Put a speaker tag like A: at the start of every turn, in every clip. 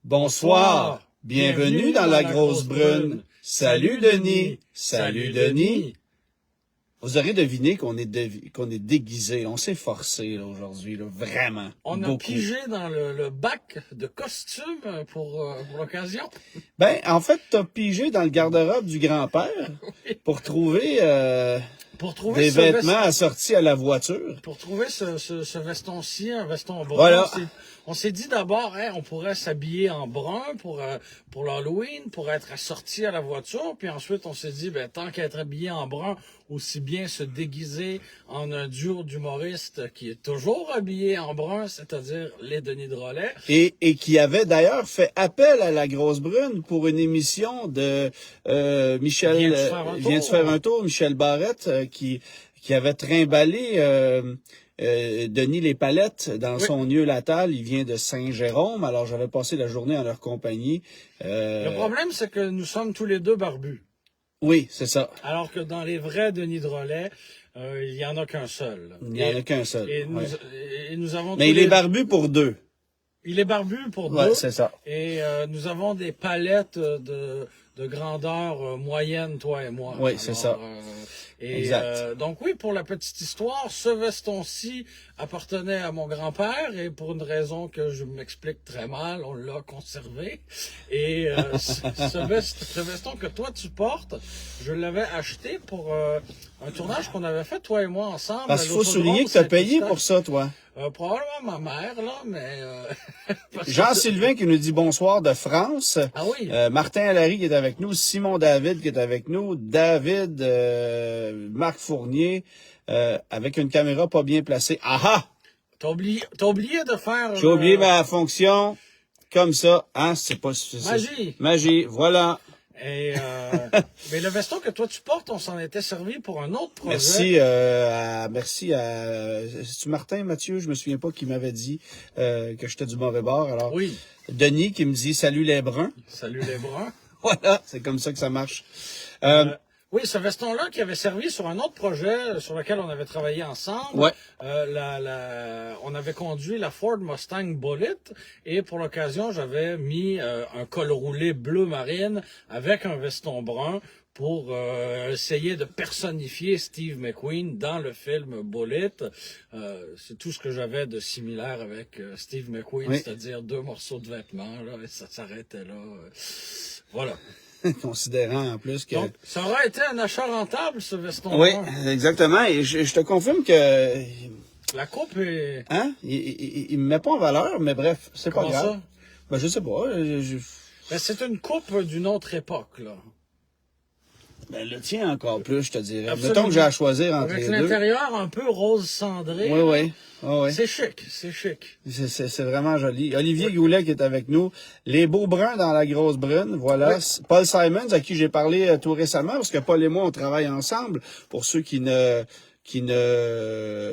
A: Bonsoir, bienvenue dans la grosse brune. Salut Denis, salut Denis. Vous aurez deviné qu'on est déguisé, on s'est forcé là, aujourd'hui, là, vraiment.
B: On a
A: beaucoup.
B: pigé dans le bac de costumes pour l'occasion.
A: Ben, en fait, t'as pigé dans le garde-robe du grand-père pour trouver, des vêtements assortis à la voiture.
B: Pour trouver ce veston-ci, un veston brun.
A: Voilà.
B: On s'est dit d'abord, hein, on pourrait s'habiller en brun pour l'Halloween, pour être assorti à la voiture. Puis ensuite, on s'est dit, ben, tant qu'à être habillé en brun, aussi bien se déguiser en un duo d'humoristes qui est toujours habillé en brun, c'est-à-dire les Denis Drolet.
A: Et qui avait d'ailleurs fait appel à la grosse brune pour une émission de Michel vient de faire un tour, Michel Barrette, qui avait trimballé Denis Les Palettes dans son lieu natal. Il vient de Saint-Jérôme, alors j'avais passé la journée en leur compagnie.
B: Le problème, c'est que nous sommes tous les deux barbus.
A: Oui, c'est ça.
B: Alors que dans les vrais Denis Drolet, il y en a qu'un seul.
A: Il n'y en a qu'un seul.
B: Et nous avons.
A: Mais il est barbu pour deux.
B: Il est barbu pour deux.
A: Ouais, c'est ça.
B: Et nous avons des palettes de grandeur moyenne, toi et moi.
A: Oui, c'est ça.
B: Exact. Donc oui, pour la petite histoire, ce veston-ci appartenait à mon grand-père et pour une raison que je m'explique très mal, on l'a conservé. Et ce veston que toi tu portes, je l'avais acheté pour un tournage qu'on avait fait, toi et moi, ensemble.
A: Parce qu'il faut souligner que tu as payé pour ça, toi.
B: Probablement ma mère, là, mais...
A: Jean-Sylvain qui nous dit bonsoir de France.
B: Ah oui.
A: Martin Allary qui est avec nous. Simon David qui est avec nous. David, Marc Fournier, avec une caméra pas bien placée. Ah!
B: T'as oublié de faire...
A: J'ai oublié ma fonction. Comme ça. Hein, c'est pas...
B: Magie.
A: Magie, voilà.
B: Et mais le veston que toi tu portes, on s'en était servi pour un autre projet.
A: Merci à c'est-tu Martin, Mathieu, je me souviens pas qui m'avait dit que j'étais du mauvais bord. Alors
B: oui.
A: Denis qui me dit salut les bruns.
B: Salut les bruns.
A: Voilà, c'est comme ça que ça marche.
B: Oui, ce veston-là qui avait servi sur un autre projet sur lequel on avait travaillé ensemble.
A: Ouais.
B: On avait conduit la Ford Mustang Bullet et pour l'occasion, j'avais mis un col roulé bleu marine avec un veston brun pour essayer de personnifier Steve McQueen dans le film Bullet. C'est tout ce que j'avais de similaire avec Steve McQueen, oui. C'est-à-dire 2 morceaux de vêtements, là, et ça s'arrêtait là. Voilà.
A: Considérant en plus que...
B: Donc, ça aurait été un achat rentable, ce veston-là.
A: Oui, exactement. Et je te confirme que...
B: La coupe est...
A: Hein? Il me met pas en valeur, mais bref, c'est pas grave.
B: Ça?
A: Ben, je sais pas.
B: Ben, c'est une coupe d'une autre époque, là.
A: Ben, le tien encore plus, je te dirais.
B: Absolument.
A: Mettons que j'ai à choisir entre les deux.
B: Avec l'intérieur un peu rose cendré.
A: Oui, oui. Oh, oui.
B: C'est chic, c'est chic.
A: C'est vraiment joli. Olivier Goulet qui est avec nous. Les beaux bruns dans la grosse brune, voilà. Oui. Paul Simons, à qui j'ai parlé tout récemment, parce que Paul et moi, on travaille ensemble. Pour ceux qui ne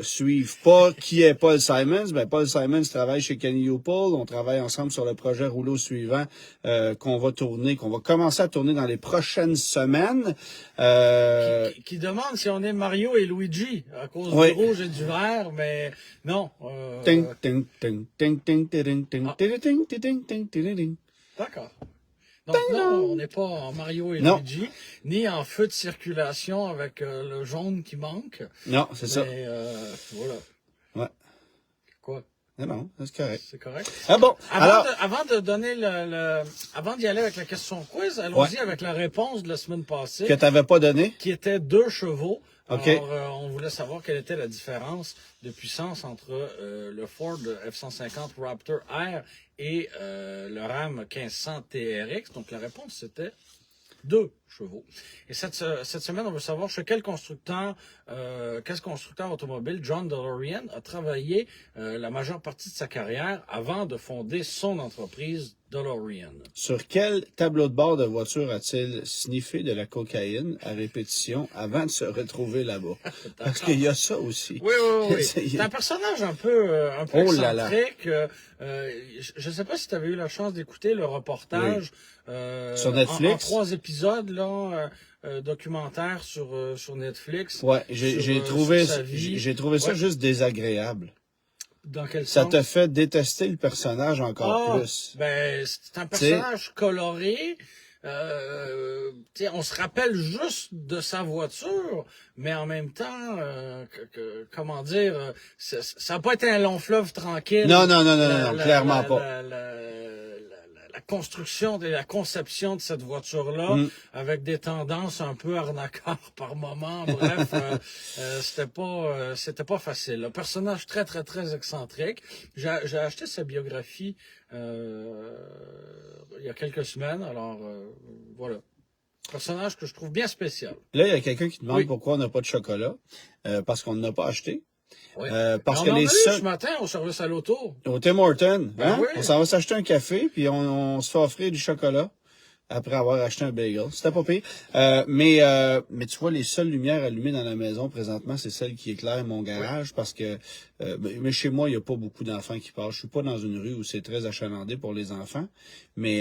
A: suivent pas qui est Paul Simons, ben Paul Simons travaille chez Kenny Upol. On travaille ensemble sur le projet rouleau suivant qu'on va commencer à tourner dans les prochaines semaines.
B: Qui demande si on est Mario et Luigi à cause du rouge et du vert, mais non. D'accord. Donc non, on n'est pas en Mario et Luigi, ni en feu de circulation avec le jaune qui manque.
A: Non, c'est ça.
B: Voilà.
A: Ouais.
B: Quoi?
A: Non, c'est correct.
B: C'est correct.
A: Ah bon.
B: Avant de donner avant d'y aller avec la question quiz, allons-y avec la réponse de la semaine passée.
A: Que t'avais pas donné?
B: Qui était 2 chevaux.
A: Okay.
B: Alors, on voulait savoir quelle était la différence de puissance entre le Ford F-150 Raptor R et le Ram 1500 TRX. Donc, la réponse, c'était 2 chevaux. Et cette semaine, on veut savoir chez quel constructeur automobile John DeLorean a travaillé la majeure partie de sa carrière avant de fonder son entreprise DeLorean.
A: Sur quel tableau de bord de voiture a-t-il sniffé de la cocaïne à répétition avant de se retrouver là-bas? Parce qu'il y a ça aussi.
B: Oui. C'est un personnage un peu excentrique. Je ne sais pas si tu avais eu la chance d'écouter le reportage
A: sur Netflix.
B: En 3 épisodes, là, documentaire sur Netflix.
A: Ouais, j'ai trouvé ça juste désagréable.
B: Dans quel
A: Ça
B: sens?
A: te fait détester le personnage encore plus.
B: Ben, c'est un personnage coloré. On se rappelle juste de sa voiture, mais en même temps, comment dire, ça n'a pas été un long fleuve tranquille.
A: Non, clairement pas.
B: La construction et la conception de cette voiture-là, avec des tendances un peu arnaqueurs par moment. Bref, c'était pas facile. Un personnage très, très, très excentrique. J'ai acheté sa biographie il y a quelques semaines. Alors, voilà. Personnage que je trouve bien spécial.
A: Là, il y a quelqu'un qui demande pourquoi on n'a pas de chocolat. Parce qu'on n'a pas acheté.
B: Oui.
A: Parce
B: on
A: que
B: en
A: les
B: a eu
A: seuls...
B: ce matin au service à l'auto.
A: Au Tim Hortons, hein?
B: Oui.
A: On s'en va s'acheter un café, puis on se fait offrir du chocolat après avoir acheté un bagel. C'était pas pire. Mais tu vois, les seules lumières allumées dans la maison présentement, c'est celle qui éclaire mon garage, parce que mais chez moi, il n'y a pas beaucoup d'enfants qui passent. Je suis pas dans une rue où c'est très achalandé pour les enfants. Mais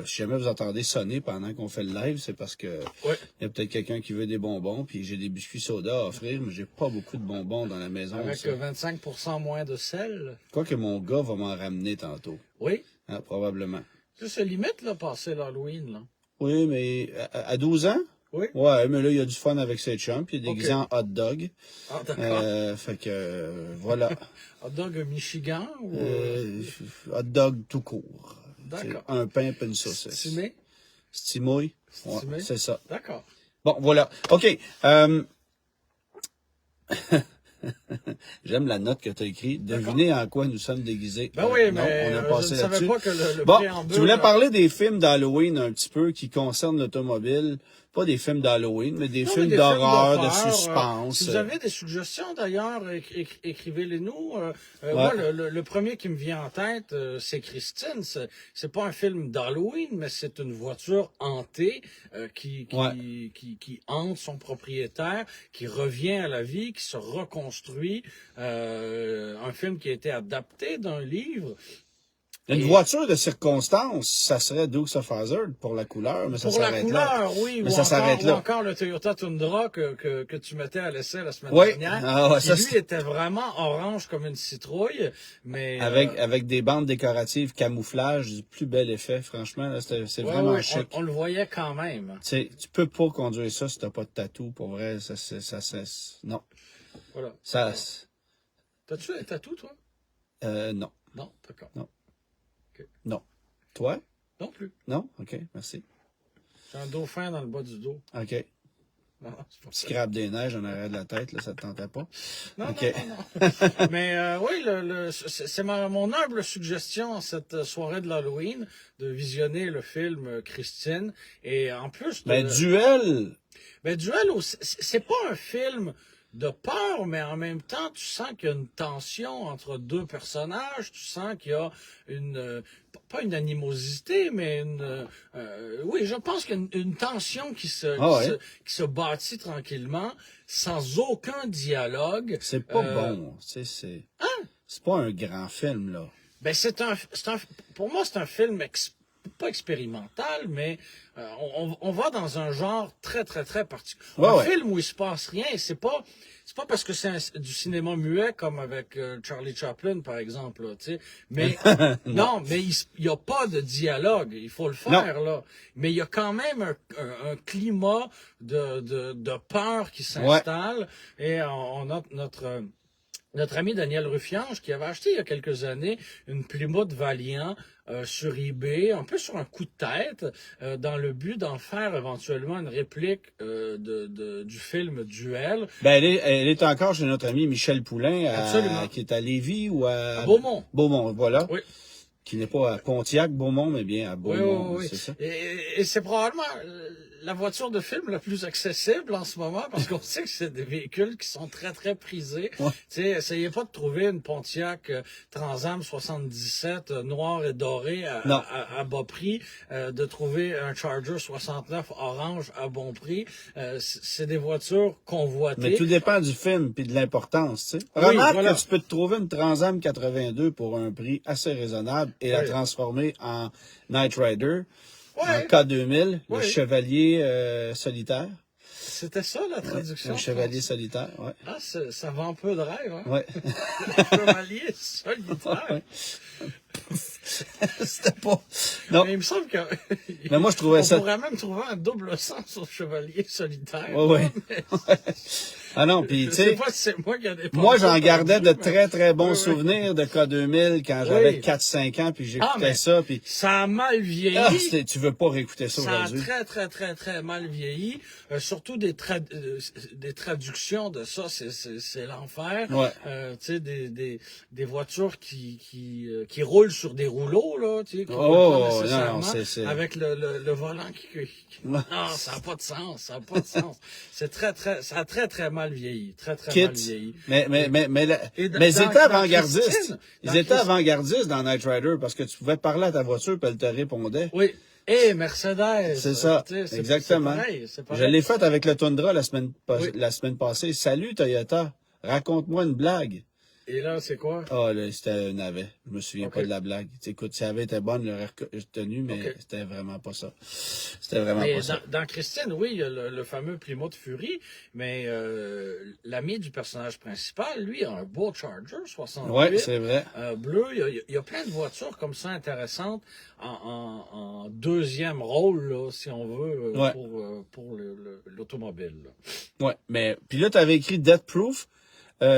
A: si jamais vous entendez sonner pendant qu'on fait le live, c'est parce que il y a peut-être quelqu'un qui veut des bonbons, puis j'ai des biscuits soda à offrir, mais j'ai pas beaucoup de bonbons dans la maison.
B: Avec 25% moins de sel.
A: Quoi que mon gars va m'en ramener tantôt.
B: Oui.
A: Ah, probablement.
B: C'est limite, là, passer l'Halloween, là.
A: Oui, mais à 12 ans?
B: Oui.
A: Ouais, mais là, il y a du fun avec ses chums, puis il est déguisé en hot dog.
B: Ah, d'accord.
A: Fait que, voilà.
B: Hot dog Michigan ou...
A: hot dog tout court.
B: D'accord.
A: Un pain et une saucisse.
B: Stimé?
A: Stimouille? Ouais, c'est ça.
B: D'accord.
A: Bon, voilà. OK. J'aime la note que tu as écrite. Devinez en quoi nous sommes déguisés.
B: Ben oui,
A: non,
B: mais
A: on a passé
B: je ne savais pas que le
A: bon,
B: préambule...
A: tu voulais parler des films d'Halloween un petit peu qui concernent l'automobile. Pas des films d'Halloween, mais des films d'horreur, de suspense.
B: Si vous avez des suggestions, d'ailleurs, écrivez-les-nous. Moi, le premier qui me vient en tête, c'est Christine. C'est pas un film d'Halloween, mais c'est une voiture hantée qui hante son propriétaire, qui revient à la vie, qui se reconstruit. Un film qui a été adapté d'un livre.
A: Une voiture de circonstance, ça serait Dukes of Hazzard pour la couleur, mais ça s'arrête là.
B: Pour la couleur, oui.
A: Mais ça s'arrête là.
B: Ou encore le Toyota Tundra que tu mettais à l'essai la semaine dernière.
A: Ah ouais,
B: lui était vraiment orange comme une citrouille, mais...
A: Avec des bandes décoratives camouflage, du plus bel effet, franchement, là, c'est vraiment chic.
B: On le voyait quand même.
A: Tu peux pas conduire ça si t'as pas de tatou, pour vrai, non.
B: Voilà. T'as-tu un tatou, toi?
A: Non.
B: Non, d'accord.
A: Non. Non. Toi?
B: Non plus.
A: Non? OK, merci.
B: J'ai un dauphin dans le bas du dos.
A: OK.
B: Non, c'est pas
A: Petit crabe des neiges en arrière de la tête, là, ça te tentait pas?
B: Non,
A: okay.
B: non. Mais oui, c'est mon humble suggestion cette soirée de l'Halloween de visionner le film Christine. Et en plus...
A: Duel!
B: Duel, c'est pas un film de peur, mais en même temps, tu sens qu'il y a une tension entre deux personnages, tu sens qu'il y a pas une animosité, mais oui, je pense qu'il y a une tension qui se bâtit tranquillement, sans aucun dialogue.
A: C'est pas bon, c'est pas un grand film, là.
B: Ben, pour moi, c'est un film pas expérimental, mais on va dans un genre très, très, très particulier. Un film où il se passe rien, et c'est pas parce que c'est du cinéma muet comme avec Charlie Chaplin, par exemple, là, tu sais. Mais, non, mais il y a pas de dialogue. Il faut le faire, là. Mais il y a quand même un climat de peur qui s'installe. Et on a notre ami Daniel Ruffiange, qui avait acheté il y a quelques années une Plymouth Valiant sur eBay, un peu sur un coup de tête, dans le but d'en faire éventuellement une réplique du film Duel.
A: Ben, elle est encore chez notre ami Michel Poulain, qui est à Lévis ou à
B: Beaumont.
A: Beaumont, voilà.
B: Oui.
A: Qui n'est pas à Pontiac, Beaumont, mais bien à Beaumont,
B: oui.
A: C'est ça.
B: Et c'est probablement la voiture de film la plus accessible en ce moment, parce qu'on sait que c'est des véhicules qui sont très, très prisés. Tu sais, essayez pas de trouver une Pontiac Trans Am 77 noire et dorée à bas prix, de trouver un Charger 69 orange à bon prix. C'est des voitures convoitées.
A: Mais tout dépend du film puis de l'importance, tu sais. Remarque que tu peux te trouver une Trans Am 82 pour un prix assez raisonnable et la transformer en Knight Rider. En K2000, le chevalier solitaire.
B: C'était ça, la traduction?
A: Un chevalier solitaire, ouais.
B: Ah, ça vend un peu de rêve, hein?
A: Ouais.
B: Le chevalier solitaire.
A: Ouais. C'était pas... Non.
B: Mais il me semble que...
A: Mais moi, je trouvais ça...
B: On pourrait même trouver un double sens au chevalier solitaire.
A: Ouais.
B: Mais...
A: Ah non, puis tu sais...
B: Je sais pas si c'est moi qui a des
A: Moi, j'en gardais de
B: mais...
A: très bons
B: oui,
A: souvenirs de K2000 quand j'avais
B: oui.
A: 4-5 ans, puis j'écoutais
B: mais
A: ça, puis...
B: Ça a mal vieilli.
A: Tu veux pas réécouter ça
B: Ça
A: aujourd'hui.
B: a très mal vieilli. Surtout des traductions de ça, c'est l'enfer.
A: Ouais.
B: Tu sais, des voitures qui roulent sur des rouleaux, là, tu sais, qui roulent
A: Oh,
B: pas nécessairement,
A: non, c'est...
B: avec le volant non, ça n'a pas de sens, ça n'a pas de sens. Ça a très mal vieilli, très mal vieilli.
A: Mais ils étaient avant-gardistes. Ils étaient avant-gardistes dans Knight Rider parce que tu pouvais parler à ta voiture et elle te répondait.
B: Oui. Mercedes.
A: C'est ça, exactement.
B: C'est pareil.
A: Je l'ai fait avec le Tundra la semaine passée. Salut Toyota, raconte-moi une blague.
B: Et là, c'est quoi?
A: Ah, là, c'était un navet. Je me souviens pas de la blague. Écoute, si elle avait été bonne, j'aurais retenu, mais c'était vraiment pas ça. C'était vraiment pas ça.
B: Dans Christine, oui, il y a le fameux Plymouth Fury, mais l'ami du personnage principal, lui, a un beau Charger 68.
A: Oui, c'est vrai.
B: Bleu. Il y a plein de voitures comme ça intéressantes en deuxième rôle, là, si on veut, pour l'automobile.
A: Oui, mais puis là, tu avais écrit Death Proof.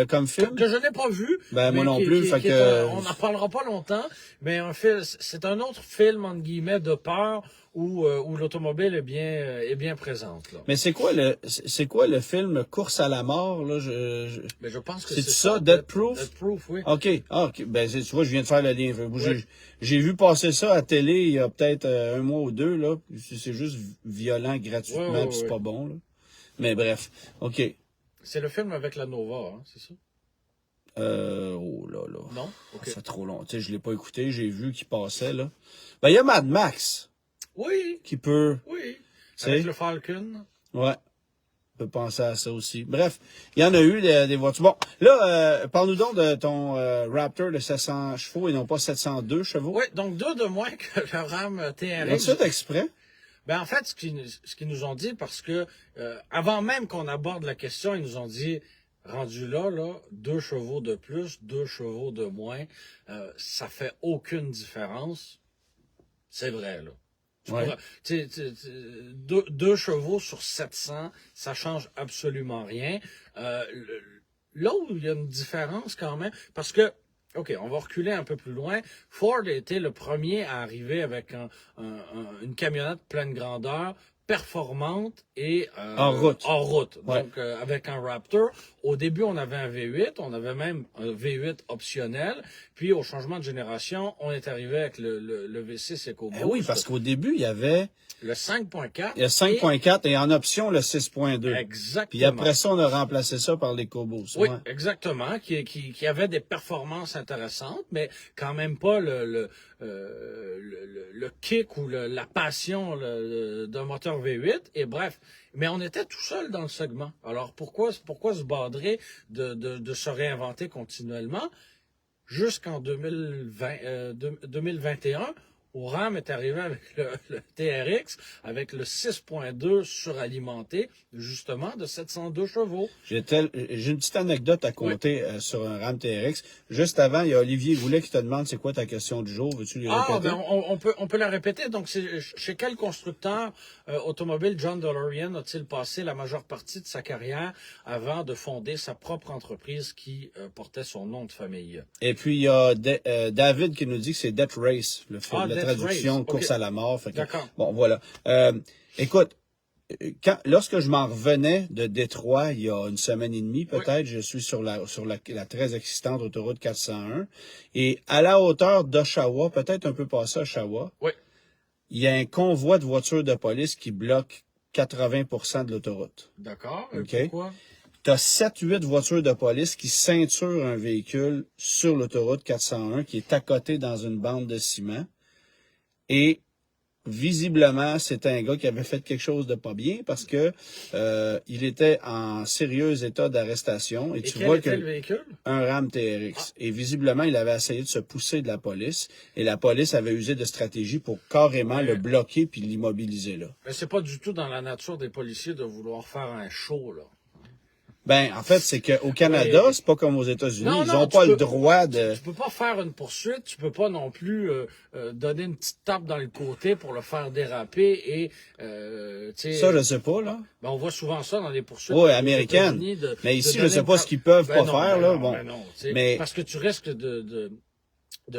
A: Comme film?
B: Que je n'ai pas vu.
A: Ben, moi non plus.
B: On n'en parlera pas longtemps, mais c'est un autre film, entre guillemets, de peur où l'automobile est bien présente, là.
A: Mais c'est quoi le film Course à la mort, là?
B: Mais je pense que
A: c'est
B: c'est
A: ça, Death Proof?
B: Death Proof, oui.
A: OK. Ben, tu vois, je viens de faire le lien. J'ai vu passer ça à télé il y a peut-être un mois ou deux, là. C'est juste violent gratuitement, puis c'est pas bon, là. Mais bref. OK.
B: C'est le film avec la Nova, hein, c'est ça?
A: Oh là là.
B: Non? OK.
A: Ça fait trop long. Tu sais, je l'ai pas écouté, j'ai vu qu'il passait, là. Ben, il y a Mad Max.
B: Oui.
A: Qui peut...
B: Oui.
A: T'sais,
B: avec le Falcon.
A: Ouais. On peut penser à ça aussi. Bref, il y en a eu des voitures. Bon, là, parle-nous donc de ton Raptor de 700 chevaux et non pas 702 chevaux.
B: Oui, donc 2 de moins que le Ram TRX.
A: C'est ça exprès?
B: Ben en fait, ce qu'ils nous ont dit, parce que avant même qu'on aborde la question, ils nous ont dit, rendu là, 2 chevaux de plus, 2 chevaux de moins, ça fait aucune différence. C'est vrai, là.
A: Ouais.
B: 2 chevaux sur 700, ça change absolument rien. Là où il y a une différence quand même, parce que OK, on va reculer un peu plus loin. Ford a été le premier à arriver avec une camionnette pleine grandeur, performante et
A: en
B: route.
A: Ouais.
B: Donc, avec un Raptor. Au début, on avait un V8, on avait même un V8 optionnel. Puis, au changement de génération, on est arrivé avec le V6 EcoBoost.
A: Oui, parce qu'au début, il y avait...
B: Le 5.4.
A: Il y a 5.4 et en option, le 6.2.
B: Exactement.
A: Puis après ça, on a remplacé ça par l'EcoBoost.
B: Oui, exactement, qui avait des performances intéressantes, mais quand même pas le kick ou la passion d'un moteur V8. Et bref, mais on était tout seul dans le segment. Alors pourquoi se badrer de se réinventer continuellement jusqu'en 2021? Où Ram est arrivé avec le TRX, avec le 6.2 suralimenté, justement, de 702 chevaux.
A: J'ai une petite anecdote à compter sur un Ram TRX. Juste avant, il y a Olivier Goulet qui te demande c'est quoi ta question du jour. Veux-tu lui répéter?
B: Ben on peut la répéter. Donc, chez quel constructeur automobile John DeLorean a-t-il passé la majeure partie de sa carrière avant de fonder sa propre entreprise qui portait son nom de famille?
A: Et puis, il y a David qui nous dit que c'est Death Race, le film, la traduction
B: Race.
A: Course
B: Okay.
A: à la mort.
B: D'accord.
A: Bon, voilà. Écoute, lorsque je m'en revenais de Détroit, il y a une semaine et demie peut-être, je suis sur la très excitante autoroute 401. Et à la hauteur d'Oshawa, peut-être un peu passé Oshawa, il y a un convoi de voitures de police qui bloque 80% de l'autoroute.
B: D'accord.
A: Okay?
B: Pourquoi?
A: Tu as 7-8 voitures de police qui ceinturent un véhicule sur l'autoroute 401 qui est à côté dans une bande de ciment. Et visiblement, c'était un gars qui avait fait quelque chose de pas bien parce que il était en sérieux état d'arrestation. Et tu
B: quel
A: vois
B: était
A: que
B: le véhicule?
A: un Ram TRX. Et visiblement, il avait essayé de se pousser de la police. Et la police avait usé de stratégie pour carrément le bloquer puis l'immobiliser là.
B: Mais c'est pas du tout dans la nature des policiers de vouloir faire un show, là.
A: Ben, en fait, c'est qu'au Canada, c'est pas comme aux États-Unis.
B: Non,
A: Ils
B: non,
A: ont pas le droit de...
B: Tu peux pas faire une poursuite, tu peux pas non plus donner une petite tape dans le côté pour le faire déraper et tu sais.
A: Ça, je sais pas, là.
B: Ben, on voit souvent ça dans les poursuites
A: américaines. Mais ici, je sais pas ce qu'ils peuvent pas faire, là. Bon.
B: Mais parce que tu risques de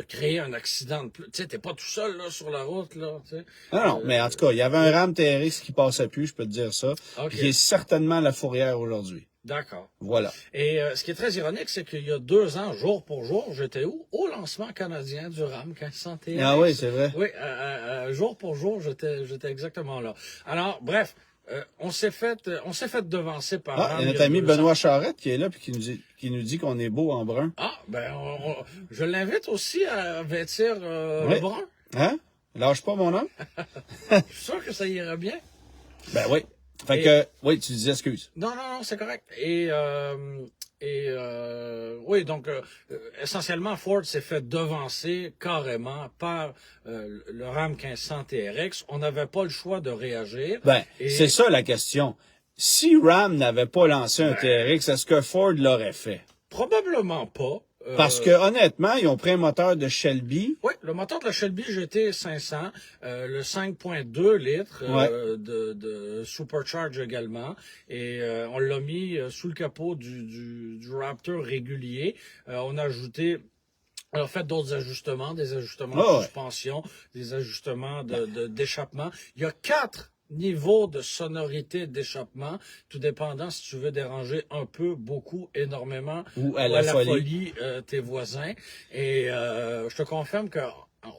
B: créer un accident de plus. Tu sais, t'es pas tout seul là sur la route, là. T'sais.
A: Non, mais en tout cas, il y avait un Ram TRX qui passait plus, je peux te dire ça.
B: Okay.
A: Qui est certainement la fourrière aujourd'hui.
B: D'accord.
A: Voilà.
B: Et ce qui est très ironique, c'est qu'il y a 2 ans, jour pour jour, j'étais où? Au lancement canadien du RAM 1500 TRX.
A: Ah oui, c'est vrai.
B: Oui, jour pour jour, j'étais exactement là. Alors, bref, on s'est fait devancer par RAM.
A: Il y a notre ami Benoît Charette qui est là puis qui nous dit qu'on est beau en brun.
B: Ah, ben, je l'invite aussi à vêtir le brun.
A: Hein? Lâche pas mon homme.
B: Je suis sûr que ça irait bien.
A: Ben oui. Fait que, oui, tu disais excuse.
B: Non, c'est correct. Oui, donc, essentiellement, Ford s'est fait devancer carrément par le Ram 1500 TRX. On n'avait pas le choix de réagir.
A: Ben, c'est ça la question. Si Ram n'avait pas lancé un TRX, est-ce que Ford l'aurait fait?
B: Probablement pas.
A: Parce que honnêtement, ils ont pris un moteur de Shelby.
B: Oui, le moteur de la Shelby GT 500, le 5.2 litres de Supercharge également, et on l'a mis sous le capot du Raptor régulier. On a ajouté fait d'autres ajustements, des ajustements de suspension, des ajustements d'échappement. Il y a 4 niveau de sonorité d'échappement, tout dépendant si tu veux déranger un peu, beaucoup, énormément
A: ou à la folie
B: tes voisins. Et je te confirme que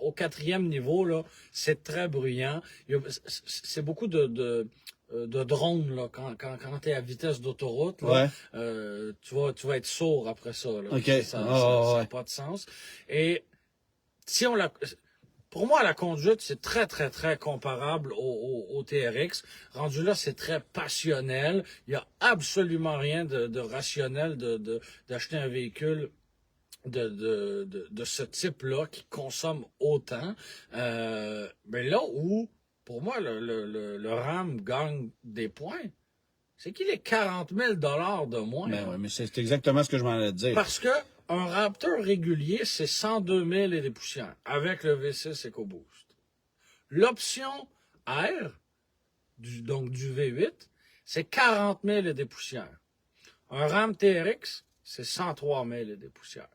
B: au 4e niveau là, c'est très bruyant. C'est beaucoup de drones là quand tu es à vitesse d'autoroute là, tu vas être sourd après ça là.
A: Okay.
B: Ça n'a pas de sens. Et si on la Pour moi, la conduite, c'est très, très, très comparable au TRX. Rendu là, c'est très passionnel. Il n'y a absolument rien de rationnel d'acheter un véhicule de ce type-là qui consomme autant. Mais là où, pour moi, le RAM gagne des points, c'est qu'il est 40 000 $ de moins.
A: Ben oui, mais c'est exactement ce que je m'en allais dire.
B: Parce que un Raptor régulier, c'est 102 000 et des poussières, avec le V6 EcoBoost. L'option R, donc du V8, c'est 40 000 et des poussières. Un Ram TRX, c'est 103 000 et des poussières.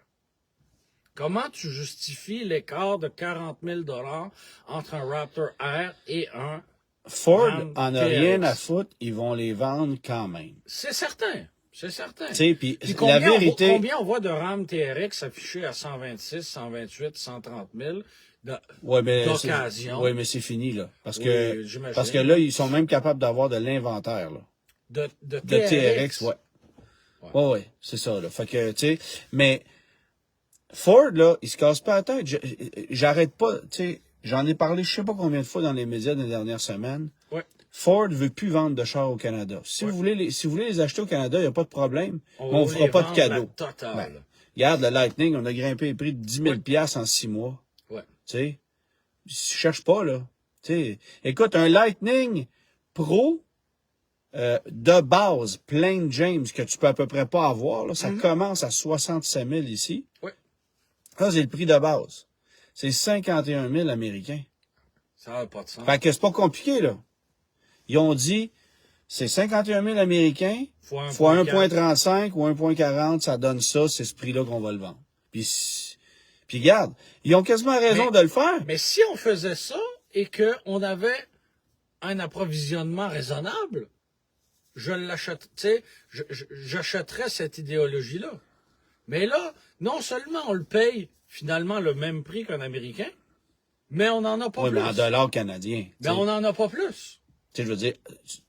B: Comment tu justifies l'écart de 40 000 $ entre un Raptor R et un
A: Ford
B: Ram
A: en a
B: TRX?
A: rien à foutre, ils vont les vendre quand même.
B: C'est certain. C'est certain.
A: Puis la vérité...
B: Combien on voit de RAM TRX affichés à 126, 128, 130 000 d'occasion?
A: Oui, mais c'est fini, là. Parce que là, ils sont même capables d'avoir de l'inventaire, là.
B: De TRX,
A: ouais, c'est ça, là. Fait que, tu sais, mais Ford, là, il se casse pas la tête. J'arrête pas, tu sais, j'en ai parlé je sais pas combien de fois dans les médias dans les dernières semaines.
B: Ouais.
A: Ford veut plus vendre de chars au Canada. Si vous voulez les acheter au Canada, il n'y a pas de problème. On ne fera pas de cadeau. Regarde, le Lightning, on a grimpé les prix de 10 000 $ en 6 mois.
B: Ouais.
A: Tu sais, cherche pas, là. Tu sais, écoute, un Lightning Pro de base, plain James, que tu peux à peu près pas avoir, là, ça commence à 67 000 ici.
B: Ouais.
A: Ça, c'est le prix de base. C'est 51 000 américains.
B: Ça n'a pas de sens.
A: Fait que c'est pas compliqué, là. Ils ont dit, c'est 51 000 américains, fois 1,35 ou 1,40, ça donne ça, c'est ce prix-là qu'on va le vendre. Puis regarde, ils ont quasiment raison de le faire.
B: Mais si on faisait ça et qu'on avait un approvisionnement raisonnable, j'achèterais cette idéologie-là. Mais là, non seulement on le paye finalement le même prix qu'un Américain, mais on n'en a pas plus.
A: Oui, mais en dollars canadiens.
B: Ben, on n'en a pas plus.
A: Tu sais, je veux dire,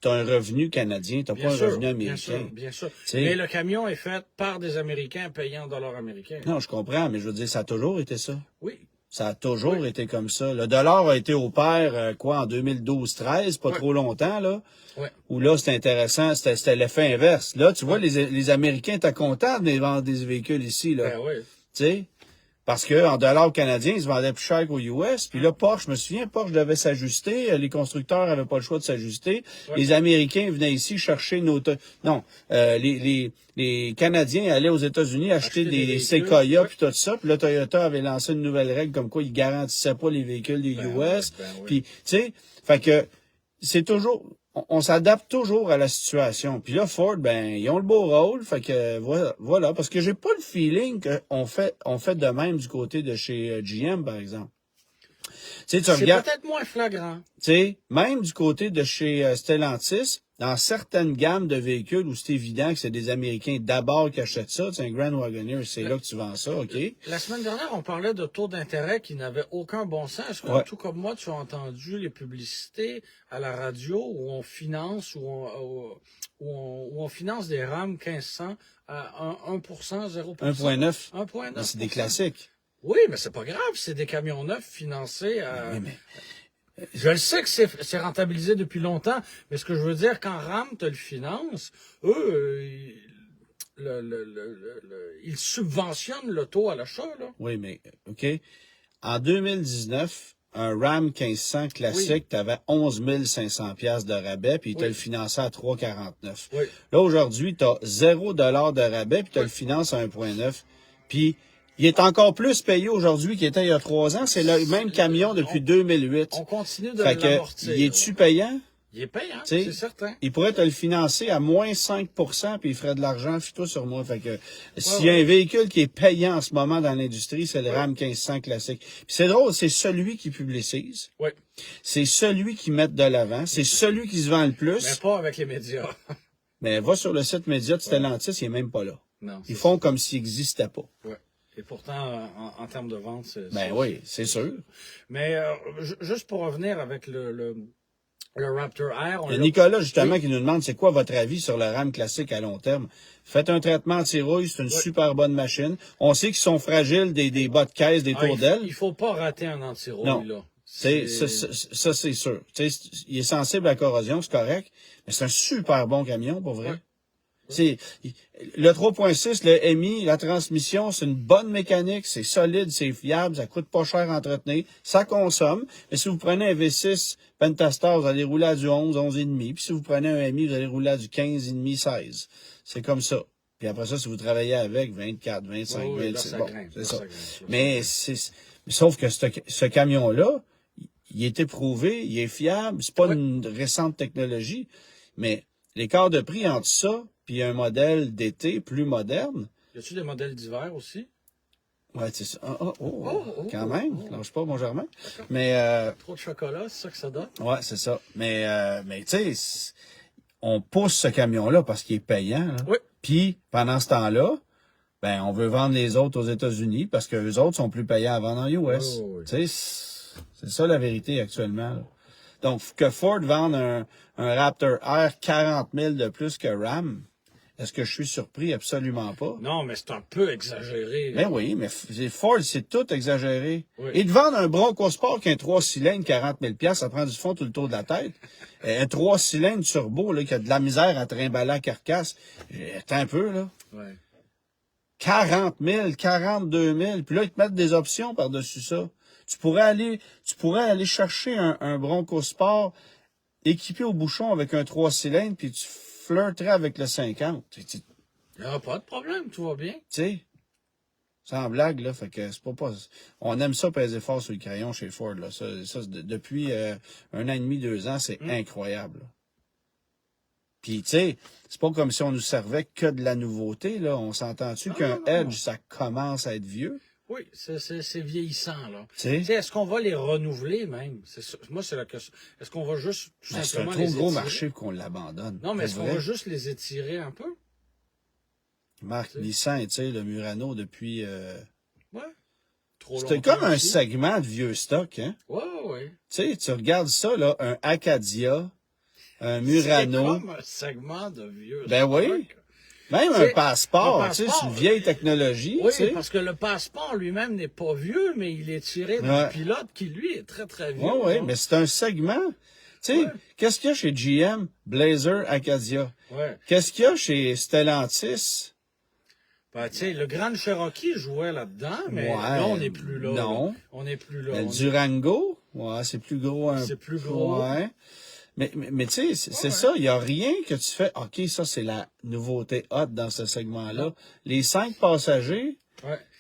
A: tu as un revenu canadien, tu n'as pas un revenu américain.
B: Bien sûr. Mais le camion est fait par des Américains payant en dollars américains.
A: Non, je comprends, mais je veux dire, ça a toujours été ça.
B: Oui.
A: Ça a toujours été comme ça. Le dollar a été au pair, en 2012-13, pas trop longtemps, là.
B: Ouais.
A: Où là, c'était intéressant, c'était l'effet inverse. Là, tu vois, les Américains étaient contents de vendre des véhicules ici, là.
B: Ben oui.
A: Tu sais? Parce que en dollars canadiens, ils se vendaient plus cher qu'aux US. Puis là, Porsche, je me souviens, Porsche devait s'ajuster. Les constructeurs avaient pas le choix de s'ajuster. Ouais. Les Américains venaient ici chercher nos... Non, les Canadiens allaient aux États-Unis acheter des Sequoia puis tout ça. Puis là, Toyota avait lancé une nouvelle règle comme quoi ils garantissaient pas les véhicules des US. Puis, tu sais, fait que c'est toujours... On s'adapte toujours à la situation. Puis là, Ford, ils ont le beau rôle. Fait que voilà. Parce que j'ai pas le feeling qu'on fait de même du côté de chez GM, par exemple.
B: C'est peut-être moins flagrant.
A: Tu sais, même du côté de chez Stellantis, dans certaines gammes de véhicules où c'est évident que c'est des Américains d'abord qui achètent ça, c'est un Grand Wagoneer, c'est là que tu vends ça, OK?
B: La semaine dernière, on parlait de taux d'intérêt qui n'avaient aucun bon sens. Est-ce que, tout comme moi, tu as entendu les publicités à la radio où on finance, où on finance des RAM 1500 à 1%, 0%?
A: 1,9.
B: 1,9.
A: C'est des classiques.
B: Oui, mais c'est pas grave, c'est des camions neufs financés à... Oui, mais... Je le sais que c'est rentabilisé depuis longtemps, mais ce que je veux dire, quand RAM te le finance, eux, ils subventionnent le taux à l'achat, là.
A: Oui, mais, OK. En 2019, un RAM 1500 classique, tu avais 11 500 $ de rabais, puis ils te le finançaient à 3,49.
B: Oui.
A: Là, aujourd'hui, tu as 0 $ de rabais, puis tu le finances à 1,9. Puis, il est encore plus payé aujourd'hui qu'il était il y a 3 ans. C'est le même camion depuis 2008.
B: On continue de l'amortir.
A: Il est-tu payant?
B: Il est payant, c'est certain.
A: Il pourrait te le financer à moins 5%, puis il ferait de l'argent, fie-toi sur moi. Fait que s'il y a un véhicule qui est payant en ce moment dans l'industrie, c'est le RAM 1500 classique. Puis c'est drôle, c'est celui qui publicise.
B: Oui.
A: C'est celui qui met de l'avant. C'est celui qui se vend le plus.
B: Mais pas avec les médias.
A: Mais va sur le site média de Stellantis, il est même pas là.
B: Non,
A: ils font comme s'il n'existait pas.
B: Oui. Et pourtant, en termes de vente, c'est...
A: oui, c'est sûr.
B: Mais juste pour revenir avec le Raptor R...
A: Il y a Nicolas, justement, qui nous demande c'est quoi votre avis sur le RAM classique à long terme. Faites un traitement anti-rouille, c'est une super bonne machine. On sait qu'ils sont fragiles des bas de caisse, des tours d'aile.
B: Il faut pas rater un anti-rouille, là.
A: Ça, c'est sûr. Il est sensible à la corrosion, c'est correct, mais c'est un super bon camion, pour vrai. Le 3.6, le MI, la transmission, c'est une bonne mécanique, c'est solide, c'est fiable, ça coûte pas cher à entretenir, ça consomme. Mais si vous prenez un V6 Pentastar, vous allez rouler à du 11, 11,5. Puis si vous prenez un MI, vous allez rouler à du 15,5, 16. C'est comme ça. Puis après ça, si vous travaillez avec 24, 25, 26, bon, c'est ça. Mais sauf que ce camion-là, il est éprouvé, il est fiable, c'est pas une récente technologie, mais l'écart de prix entre ça puis un modèle d'été plus moderne.
B: Y a-tu des modèles d'hiver aussi?
A: Ouais, c'est ça. Quand même. Lâche pas, mon Germain. Mais
B: trop de chocolat, c'est ça que ça donne?
A: Ouais, c'est ça. Mais tu sais, on pousse ce camion-là parce qu'il est payant. Là.
B: Oui.
A: Puis pendant ce temps-là, on veut vendre les autres aux États-Unis parce que les autres sont plus payants à vendre en US.
B: Oui.
A: Tu sais, c'est ça la vérité actuellement. Là. Donc, que Ford vende un Raptor R 40 000 de plus que Ram, est-ce que je suis surpris? Absolument pas.
B: Non, mais c'est un peu exagéré.
A: Ben oui, mais Ford, c'est tout exagéré.
B: Oui.
A: Et de vendre un Bronco Sport qui a un 3 cylindres, 40 000 ça prend du fond tout le tour de la tête. Un 3 cylindres turbo là, qui a de la misère à trimballer la carcasse. Attends un peu, là.
B: Ouais.
A: 40 000, 42 000. Puis là, ils te mettent des options par-dessus ça. Tu pourrais aller chercher un Bronco Sport équipé au bouchon avec un 3 cylindres, puis tu flirterais avec le 50.
B: Il n'y a pas de problème, tout va bien.
A: Tu sais, sans blague, là, fait que c'est pas... On aime ça peser fort sur le crayon chez Ford, là. Ça depuis 1 an et demi, 2 ans, c'est incroyable. Là. Puis, tu sais, c'est pas comme si on nous servait que de la nouveauté, là. On s'entend-tu qu'un Edge, ça commence à être vieux?
B: Oui, c'est vieillissant, là.
A: Tu sais,
B: est-ce qu'on va les renouveler, même? Moi, c'est la question. Est-ce qu'on va juste, tout simplement,
A: c'est un trop gros marché pour qu'on l'abandonne.
B: Non, mais est-ce qu'on va juste les étirer un peu?
A: Marc, Nissan étire le Murano depuis...
B: Ouais. Trop
A: C'était comme un segment de vieux stock, hein?
B: Ouais.
A: Tu sais, tu regardes ça, là, un Acadia, un Murano...
B: C'est comme un segment de vieux
A: Ben
B: stock.
A: oui. Même un passeport, tu sais, c'est une vieille technologie.
B: Oui,
A: tu sais.
B: parce que le passeport lui-même n'est pas vieux, mais il est tiré d'un pilote qui, lui, est très, très vieux.
A: Oui, mais c'est un segment. Tu sais, qu'est-ce qu'il y a chez GM, Blazer, Acadia? Qu'est-ce qu'il y a chez Stellantis?
B: Ben, tu sais, le Grand Cherokee jouait là-dedans, mais là, on n'est plus là.
A: Non.
B: Là. On n'est plus là.
A: Le Durango, c'est plus gros.
B: C'est plus gros.
A: Ouais. Mais tu sais, c'est ça, il n'y a rien que tu fais, OK, ça, c'est la nouveauté hot dans ce segment-là. Non. Les 5 passagers,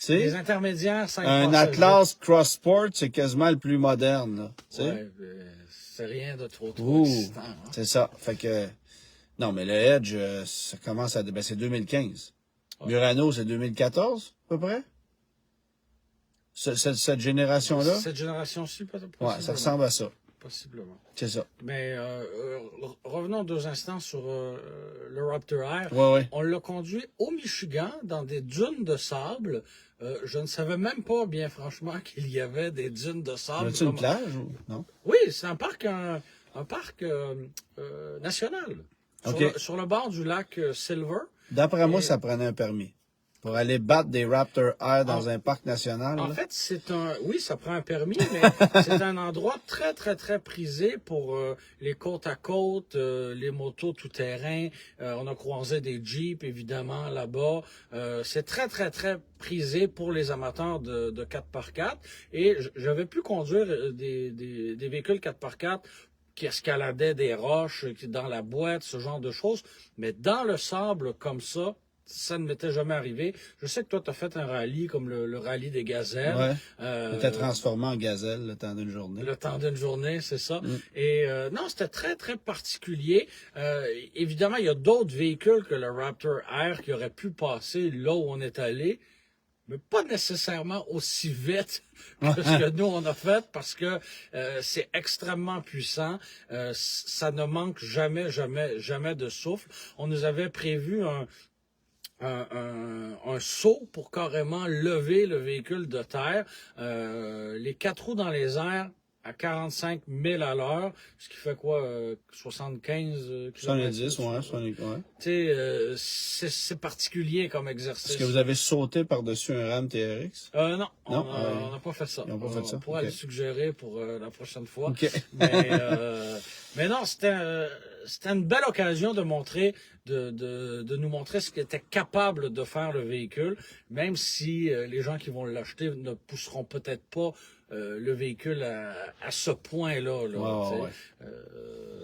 B: les intermédiaires, 5
A: passagers. Un Atlas Cross Sport, c'est quasiment le plus moderne.
B: C'est rien de trop excitant. Hein?
A: C'est ça. Fait que, non, mais le Edge, ça commence à... Ben, c'est 2015. Murano, c'est 2014, à peu près? Cette génération-là?
B: Cette génération-ci, peut-être.
A: Ouais, ça ressemble à ça.
B: Possiblement.
A: C'est ça.
B: Mais revenons 2 instants sur le Raptor Air.
A: Ouais.
B: On l'a conduit au Michigan, dans des dunes de sable. Je ne savais même pas, bien franchement, qu'il y avait des dunes de sable.
A: C'est une plage ou non?
B: Oui, c'est un parc national. Sur le bord du lac Silver.
A: D'après moi, ça prenait un permis. Pour aller battre des Raptor Air dans un parc national.
B: En fait, oui, ça prend un permis, mais c'est un endroit très, très, très prisé pour les côte à côte, les motos tout-terrain. On a croisé des Jeeps, évidemment, là-bas. C'est très, très, très prisé pour les amateurs de 4x4. Et j'avais pu conduire des véhicules 4x4 qui escaladaient des roches, dans la boîte, ce genre de choses. Mais dans le sable, comme ça ne m'était jamais arrivé. Je sais que toi, tu as fait un rallye comme le rallye des gazelles.
A: Ouais. T'es transformé en gazelle le temps d'une journée.
B: Le temps d'une journée, c'est ça. Et non, c'était très, très particulier. Évidemment, il y a d'autres véhicules que le Raptor Air qui auraient pu passer là où on est allé, mais pas nécessairement aussi vite que ce que nous, on a fait, parce que c'est extrêmement puissant. Ça ne manque jamais, jamais, jamais de souffle. On nous avait prévu un saut pour carrément lever le véhicule de terre, les 4 roues dans les airs à 45 000 à l'heure, ce qui fait quoi, 75
A: 70, ouais.
B: Tu sais, c'est particulier comme exercice.
A: Est-ce que vous avez sauté par-dessus un Ram TRX?
B: Non, on n'a pas fait ça.
A: Ils n'ont pas fait ça.
B: On pourra le suggérer pour la prochaine fois.
A: Okay.
B: Mais non, c'était une belle occasion de montrer, de nous montrer ce qu'était capable de faire le véhicule, même si les gens qui vont l'acheter ne pousseront peut-être pas le véhicule à ce point-là.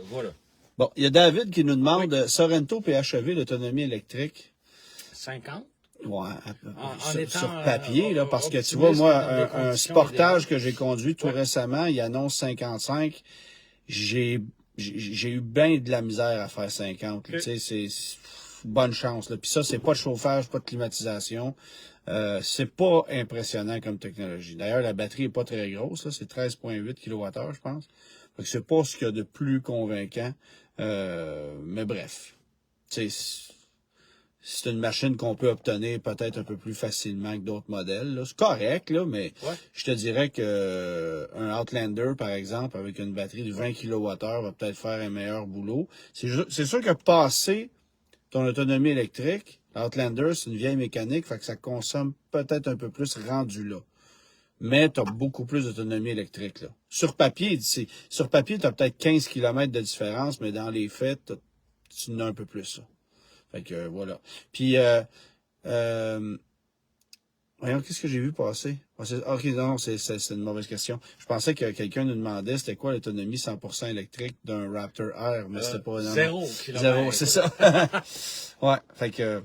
B: Voilà.
A: Bon, il y a David qui nous demande Sorento PHEV, l'autonomie électrique.
B: 50?
A: Ouais, sur papier, là, parce que tu vois, moi, un Sportage que j'ai conduit tout récemment, il annonce 55. J'ai eu bien de la misère à faire 50. Tu sais, c'est bonne chance. Là. Puis ça, c'est pas de chauffage, pas de climatisation. C'est pas impressionnant comme technologie. D'ailleurs, la batterie est pas très grosse. Là. C'est 13,8 kWh, je pense. Fait que c'est pas ce qu'il y a de plus convaincant. Mais bref. Tu sais, c'est une machine qu'on peut obtenir peut-être un peu plus facilement que d'autres modèles. Là. C'est correct, là, mais je te dirais que un Outlander, par exemple, avec une batterie de 20 kWh va peut-être faire un meilleur boulot. C'est sûr que passer ton autonomie électrique, l'Outlander, c'est une vieille mécanique, fait que ça consomme peut-être un peu plus rendu là. Mais tu as beaucoup plus d'autonomie électrique. Là. Sur papier, tu as peut-être 15 km de différence, mais dans les faits, tu en as un peu plus. Là. Fait que voilà. Puis, voyons, qu'est-ce que j'ai vu passer? Ok, non, c'est une mauvaise question. Je pensais que quelqu'un nous demandait c'était quoi l'autonomie 100% électrique d'un Raptor Air, mais c'était pas...
B: 0 km.
A: 0, c'est ça. Ouais, fait que...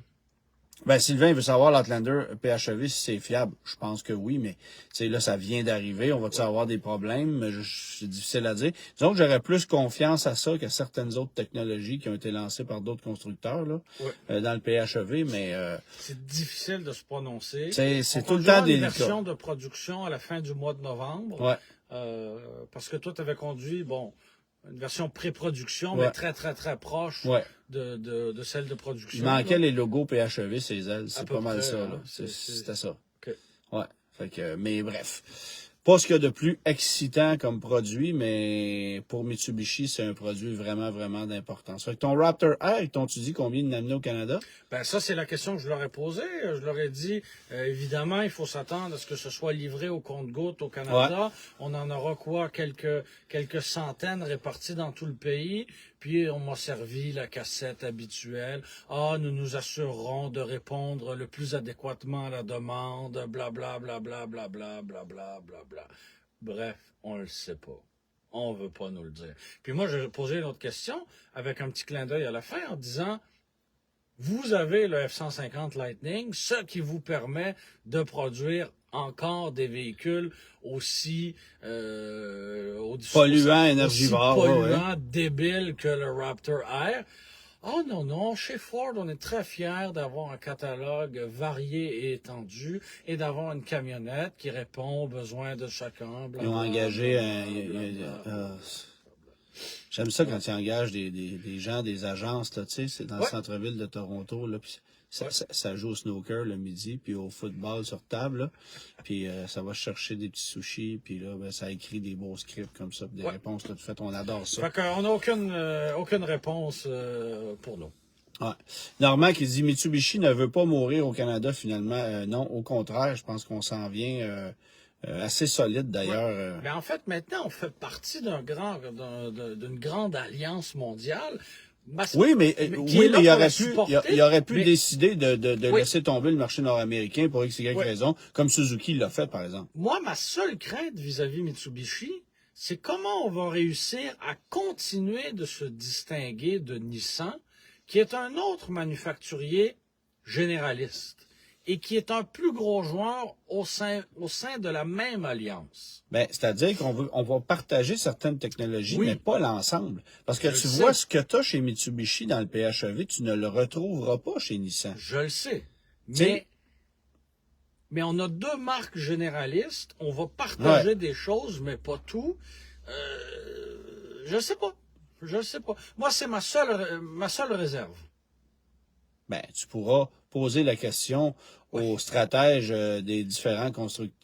A: Ben, Sylvain veut savoir l'Outlander PHEV si c'est fiable. Je pense que oui, mais tu sais, là, ça vient d'arriver. On va-tu avoir des problèmes? C'est difficile à dire. Disons que j'aurais plus confiance à ça que certaines autres technologies qui ont été lancées par d'autres constructeurs là, dans le PHEV, mais...
B: c'est difficile de se prononcer.
A: C'est tout le temps délicat.
B: Une version de production à la fin du mois de novembre. Parce que toi, tu avais conduit, une version pré-production, mais très, très, très proche de celle de production.
A: Il manquait les logos PHEV, ces ailes. C'est pas mal ça. C'était ça.
B: Okay.
A: Ouais. Fait que, mais bref. pas ce qu'il y a de plus excitant comme produit, mais pour Mitsubishi, c'est un produit vraiment, vraiment d'importance. Fait que ton Raptor R, ils t'ont-tu dit combien de amené au Canada?
B: Ben ça, c'est la question que je leur ai posée. Je leur ai dit, évidemment, il faut s'attendre à ce que ce soit livré au compte-gouttes au Canada. Ouais. On en aura quelques centaines réparties dans tout le pays. Puis on m'a servi la cassette habituelle. Ah, nous nous assurerons de répondre le plus adéquatement à la demande, bla bla bla bla bla bla bla bla bla bla. Bref, on le sait pas. On veut pas nous le dire. Puis moi, j'ai posé une autre question avec un petit clin d'œil à la fin en disant, vous avez le F-150 Lightning, ce qui vous permet de produire encore des véhicules aussi
A: polluants, énergivores,
B: polluants, débiles que le Raptor R. Oh non, chez Ford, on est très fiers d'avoir un catalogue varié et étendu et d'avoir une camionnette qui répond aux besoins de chacun.
A: Ils ont engagé j'aime ça quand ils engagent des gens, des agences, là, tu sais, c'est dans le centre-ville de Toronto, là, puis ça joue au snooker le midi, puis au football sur table, là, puis ça va chercher des petits sushis, puis là, ben, ça écrit des beaux scripts comme ça, des réponses, là, tout fait, on adore ça.
B: Fait qu'on n'a aucune réponse pour nous.
A: Ouais. Normand qui dit Mitsubishi ne veut pas mourir au Canada finalement. Non, au contraire, je pense qu'on s'en vient assez solide d'ailleurs.
B: Mais en fait, maintenant, on fait partie d'une grande alliance mondiale.
A: Oui, mais il aurait pu décider de laisser tomber le marché nord-américain pour X, Y raison, comme Suzuki l'a fait, par exemple.
B: Moi, ma seule crainte vis-à-vis Mitsubishi, c'est comment on va réussir à continuer de se distinguer de Nissan, qui est un autre manufacturier généraliste et qui est un plus gros joueur au sein de la même alliance.
A: Ben, c'est-à-dire qu'on va partager certaines technologies, mais pas l'ensemble. Parce que tu vois, ce que tu as chez Mitsubishi dans le PHEV, tu ne le retrouveras pas chez Nissan.
B: Je le sais. Mais on a deux marques généralistes, on va partager des choses, mais pas tout. Je sais pas. Moi, c'est ma seule réserve.
A: Ben, tu pourras poser la question aux stratèges des différents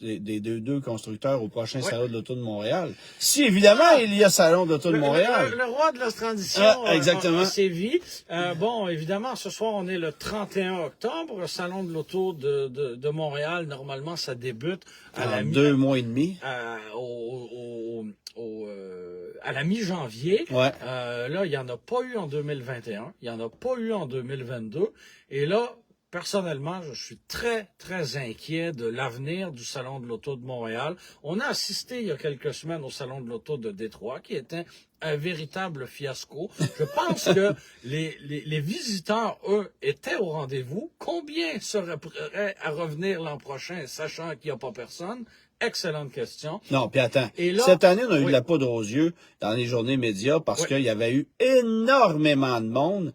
A: des deux constructeurs au prochain Salon de l'Auto de Montréal. Si, évidemment, il y a Salon de l'Auto de Montréal.
B: Le roi de la transition
A: exactement.
B: sévit. Bon, évidemment, ce soir, on est le 31 octobre. Le Salon de l'Auto de Montréal, normalement, ça débute à
A: 2 mois et demi.
B: À la mi-janvier.
A: Ouais.
B: Là, il n'y en a pas eu en 2021. Il n'y en a pas eu en 2022. Et là, personnellement, je suis très, très inquiet de l'avenir du Salon de l'Auto de Montréal. On a assisté il y a quelques semaines au Salon de l'Auto de Détroit, qui était un véritable fiasco. Je pense que les visiteurs, eux, étaient au rendez-vous. Combien seraient prêts à revenir l'an prochain, sachant qu'il n'y a pas personne? Excellente question.
A: Non, puis attends. Là, cette année, on a eu de la poudre aux yeux dans les journées médias parce qu'il y avait eu énormément de monde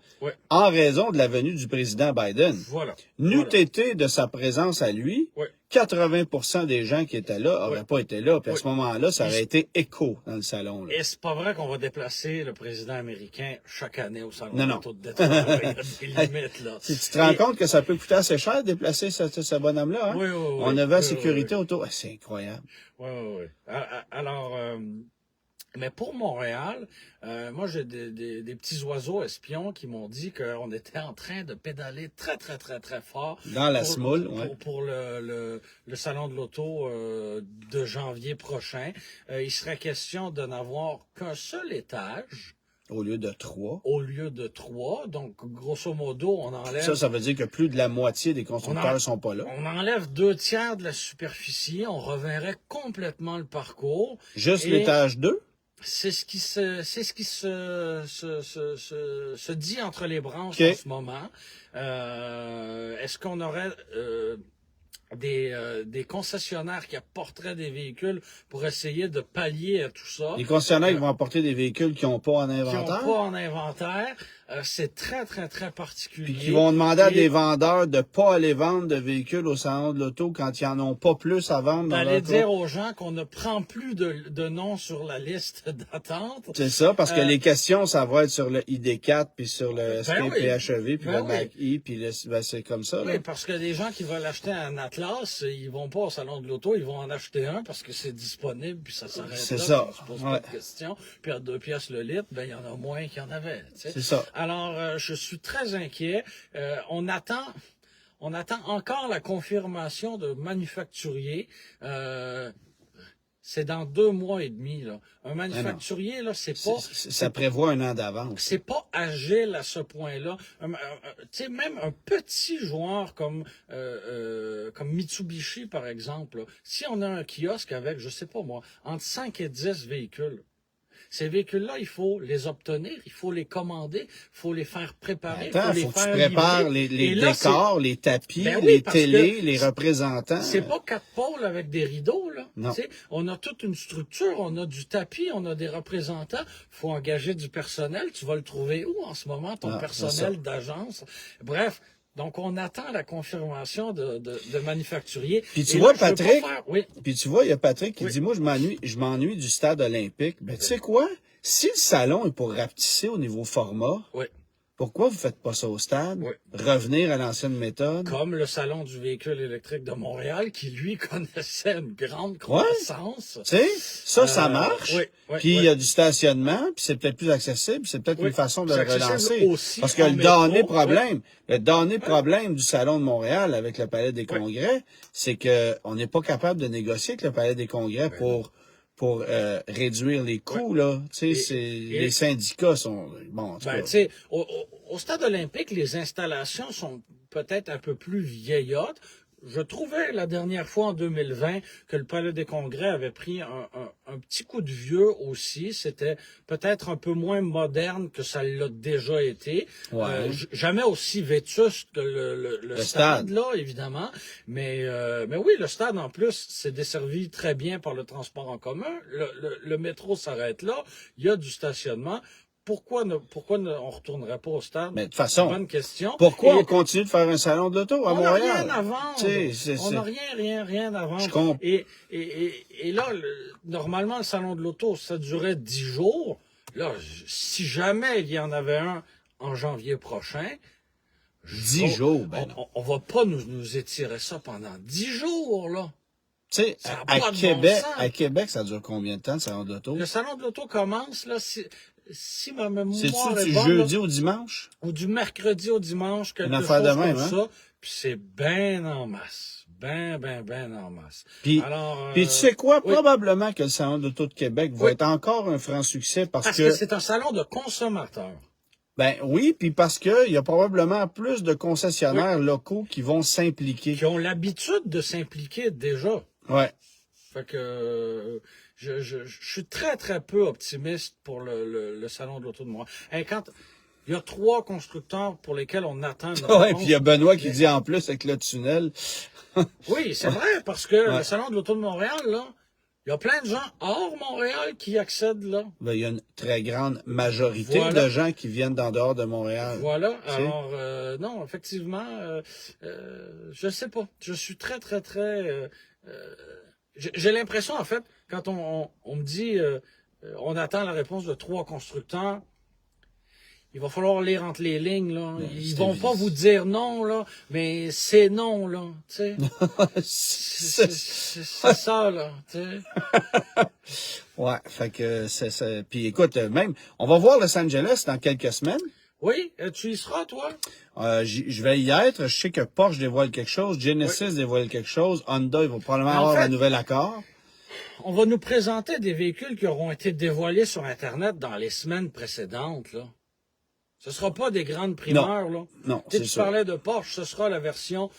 A: en raison de la venue du président Biden.
B: Voilà.
A: N'eût été de sa présence à lui, 80% des gens qui étaient là n'auraient pas été là. Puis à ce moment-là, ça aurait été écho dans le salon. Là.
B: Et c'est pas vrai qu'on va déplacer le président américain chaque année au salon de l'Auto de Détroit. Il y a des limites, là.
A: Tu te rends compte que ça peut coûter assez cher de déplacer ce bonhomme-là, hein?
B: Oui.
A: On avait la sécurité autour. C'est incroyable.
B: Oui. Alors, mais pour Montréal, moi, j'ai des petits oiseaux espions qui m'ont dit qu'on était en train de pédaler très, très, très, très fort.
A: Dans la semoule,
B: pour le Salon de l'Auto de janvier prochain. Il serait question de n'avoir qu'un seul étage.
A: Au lieu de 3.
B: Donc, grosso modo, on enlève...
A: Ça veut dire que plus de la moitié des constructeurs sont pas là.
B: On enlève 2/3 de la superficie. On reverrait complètement le parcours.
A: Juste l'étage 2?
B: C'est ce qui se dit entre les branches en ce moment. Est-ce qu'on aurait des concessionnaires qui apporteraient des véhicules pour essayer de pallier à tout ça?
A: Les concessionnaires qui vont apporter des véhicules qui n'ont pas en inventaire?
B: C'est très, très, très particulier.
A: Puis qui vont demander à des vendeurs de pas aller vendre de véhicules au salon de l'auto quand ils en ont pas plus à vendre.
B: D'aller dire aux gens qu'on ne prend plus de noms sur la liste d'attente.
A: C'est ça, parce que les questions, ça va être sur le ID4, puis sur le PHEV, puis le BAC-I, puis c'est comme ça.
B: Oui, parce que des gens qui veulent acheter un Atlas classe, ils vont pas au salon de l'auto, ils vont en acheter un parce que c'est disponible, puis ça s'arrête là.
A: C'est ça.
B: On se pose pas de questions. Puis à 2 piastres le litre, ben il y en a moins qu'il y en avait. Tu sais.
A: C'est ça.
B: Alors, je suis très inquiet. On attend encore la confirmation de manufacturiers. C'est dans 2 mois et demi, là. Un manufacturier, là, c'est pas...
A: Ça prévoit 1 an d'avance.
B: C'est pas agile à ce point-là. Tu sais, même un petit joueur comme Mitsubishi, par exemple, là, si on a un kiosque avec, je sais pas moi, entre 5 et 10 véhicules, ces véhicules-là, il faut les obtenir, il faut les commander, il faut les faire préparer,
A: il faut que tu prépares les
B: là,
A: décors, les tapis,
B: oui,
A: les télés, les représentants.
B: C'est pas 4 pôles avec des rideaux, là.
A: Non.
B: T'sais, on a toute une structure, on a du tapis, on a des représentants, faut engager du personnel. Tu vas le trouver où en ce moment, ton personnel d'agence? Bref. Donc, on attend la confirmation de manufacturiers.
A: Puis tu vois, Patrick,
B: oui.
A: Puis tu vois, il y a Patrick qui dit, moi, je m'ennuie du stade olympique. Ben, tu sais quoi? Si le salon est pour rapetisser au niveau format,
B: oui.
A: Pourquoi vous faites pas ça au stade?
B: Oui.
A: Revenir à l'ancienne méthode?
B: Comme le salon du véhicule électrique de Montréal, qui, lui, connaissait une grande croissance.
A: Tu sais, ça marche. Puis il y a du stationnement, puis c'est peut-être plus accessible, c'est peut-être une façon de le relancer. Parce que le dernier problème du salon de Montréal avec le Palais des Congrès, c'est que on n'est pas capable de négocier avec le Palais des Congrès pour réduire les coûts, là. Tu sais, les syndicats sont... Bon,
B: tu sais, au stade olympique, les installations sont peut-être un peu plus vieillottes. Je trouvais la dernière fois en 2020 que le Palais des Congrès avait pris un petit coup de vieux aussi. C'était peut-être un peu moins moderne que ça l'a déjà été.
A: Ouais.
B: Jamais aussi vétuste que le stade, là, évidemment. Mais oui, le stade, en plus, c'est desservi très bien par le transport en commun. Le métro s'arrête là. Il y a du stationnement. Pourquoi on retournerait pas au stade?
A: Mais de toute façon,
B: bonne question.
A: Pourquoi on continue de faire un salon de l'auto à Montréal?
B: On n'a rien à vendre. On n'a rien à vendre. Et là, normalement, le salon de l'auto, ça durait 10 jours. Là, si jamais il y en avait un en janvier prochain,
A: 10 jours, ben non.
B: On va pas nous étirer ça pendant 10 jours, là.
A: Tu sais, à Québec, ça dure combien de temps, le salon de l'auto?
B: Le salon de l'auto commence, là, si ma mémoire
A: est bonne, du jeudi au dimanche?
B: Ou du mercredi au dimanche, quelque chose
A: de même,
B: comme ça. Puis c'est ben en masse. Ben en masse.
A: Puis tu sais quoi? Probablement que le salon de l'auto de Québec va être encore un franc succès parce que
B: c'est un salon de consommateurs.
A: Ben oui, puis parce que il y a probablement plus de concessionnaires locaux qui vont s'impliquer.
B: Qui ont l'habitude de s'impliquer déjà.
A: Ouais.
B: Fait que je suis très, très peu optimiste pour le salon de l'auto de Montréal. Quand il y a 3 constructeurs pour lesquels on attend une
A: réponse. Puis il y a Benoît qui dit en plus avec le tunnel.
B: Oui, c'est vrai, parce que le salon de l'auto de Montréal, là, il y a plein de gens hors Montréal qui accèdent là.
A: Ben, il y a une très grande majorité de gens qui viennent d'en dehors de Montréal.
B: Voilà. Alors, non, effectivement, je sais pas. Je suis très, très, très... j'ai l'impression, en fait, quand on me dit on attend la réponse de 3 constructeurs, il va falloir lire entre les lignes, là. Ils vont pas vous dire non, là, mais c'est non, là, tu sais. C'est ça, là, tu sais.
A: Ouais, fait que c'est... Puis écoute, même, on va voir Los Angeles dans quelques semaines.
B: Oui, tu y seras, toi?
A: Je vais y être. Je sais que Porsche dévoile quelque chose, Genesis dévoile quelque chose, Honda, il va probablement avoir un nouvel accord.
B: On va nous présenter des véhicules qui auront été dévoilés sur Internet dans les semaines précédentes, là. Ce sera pas des grandes primeurs, là.
A: Non,
B: c'est sûr. Tu parlais de Porsche, ce sera la version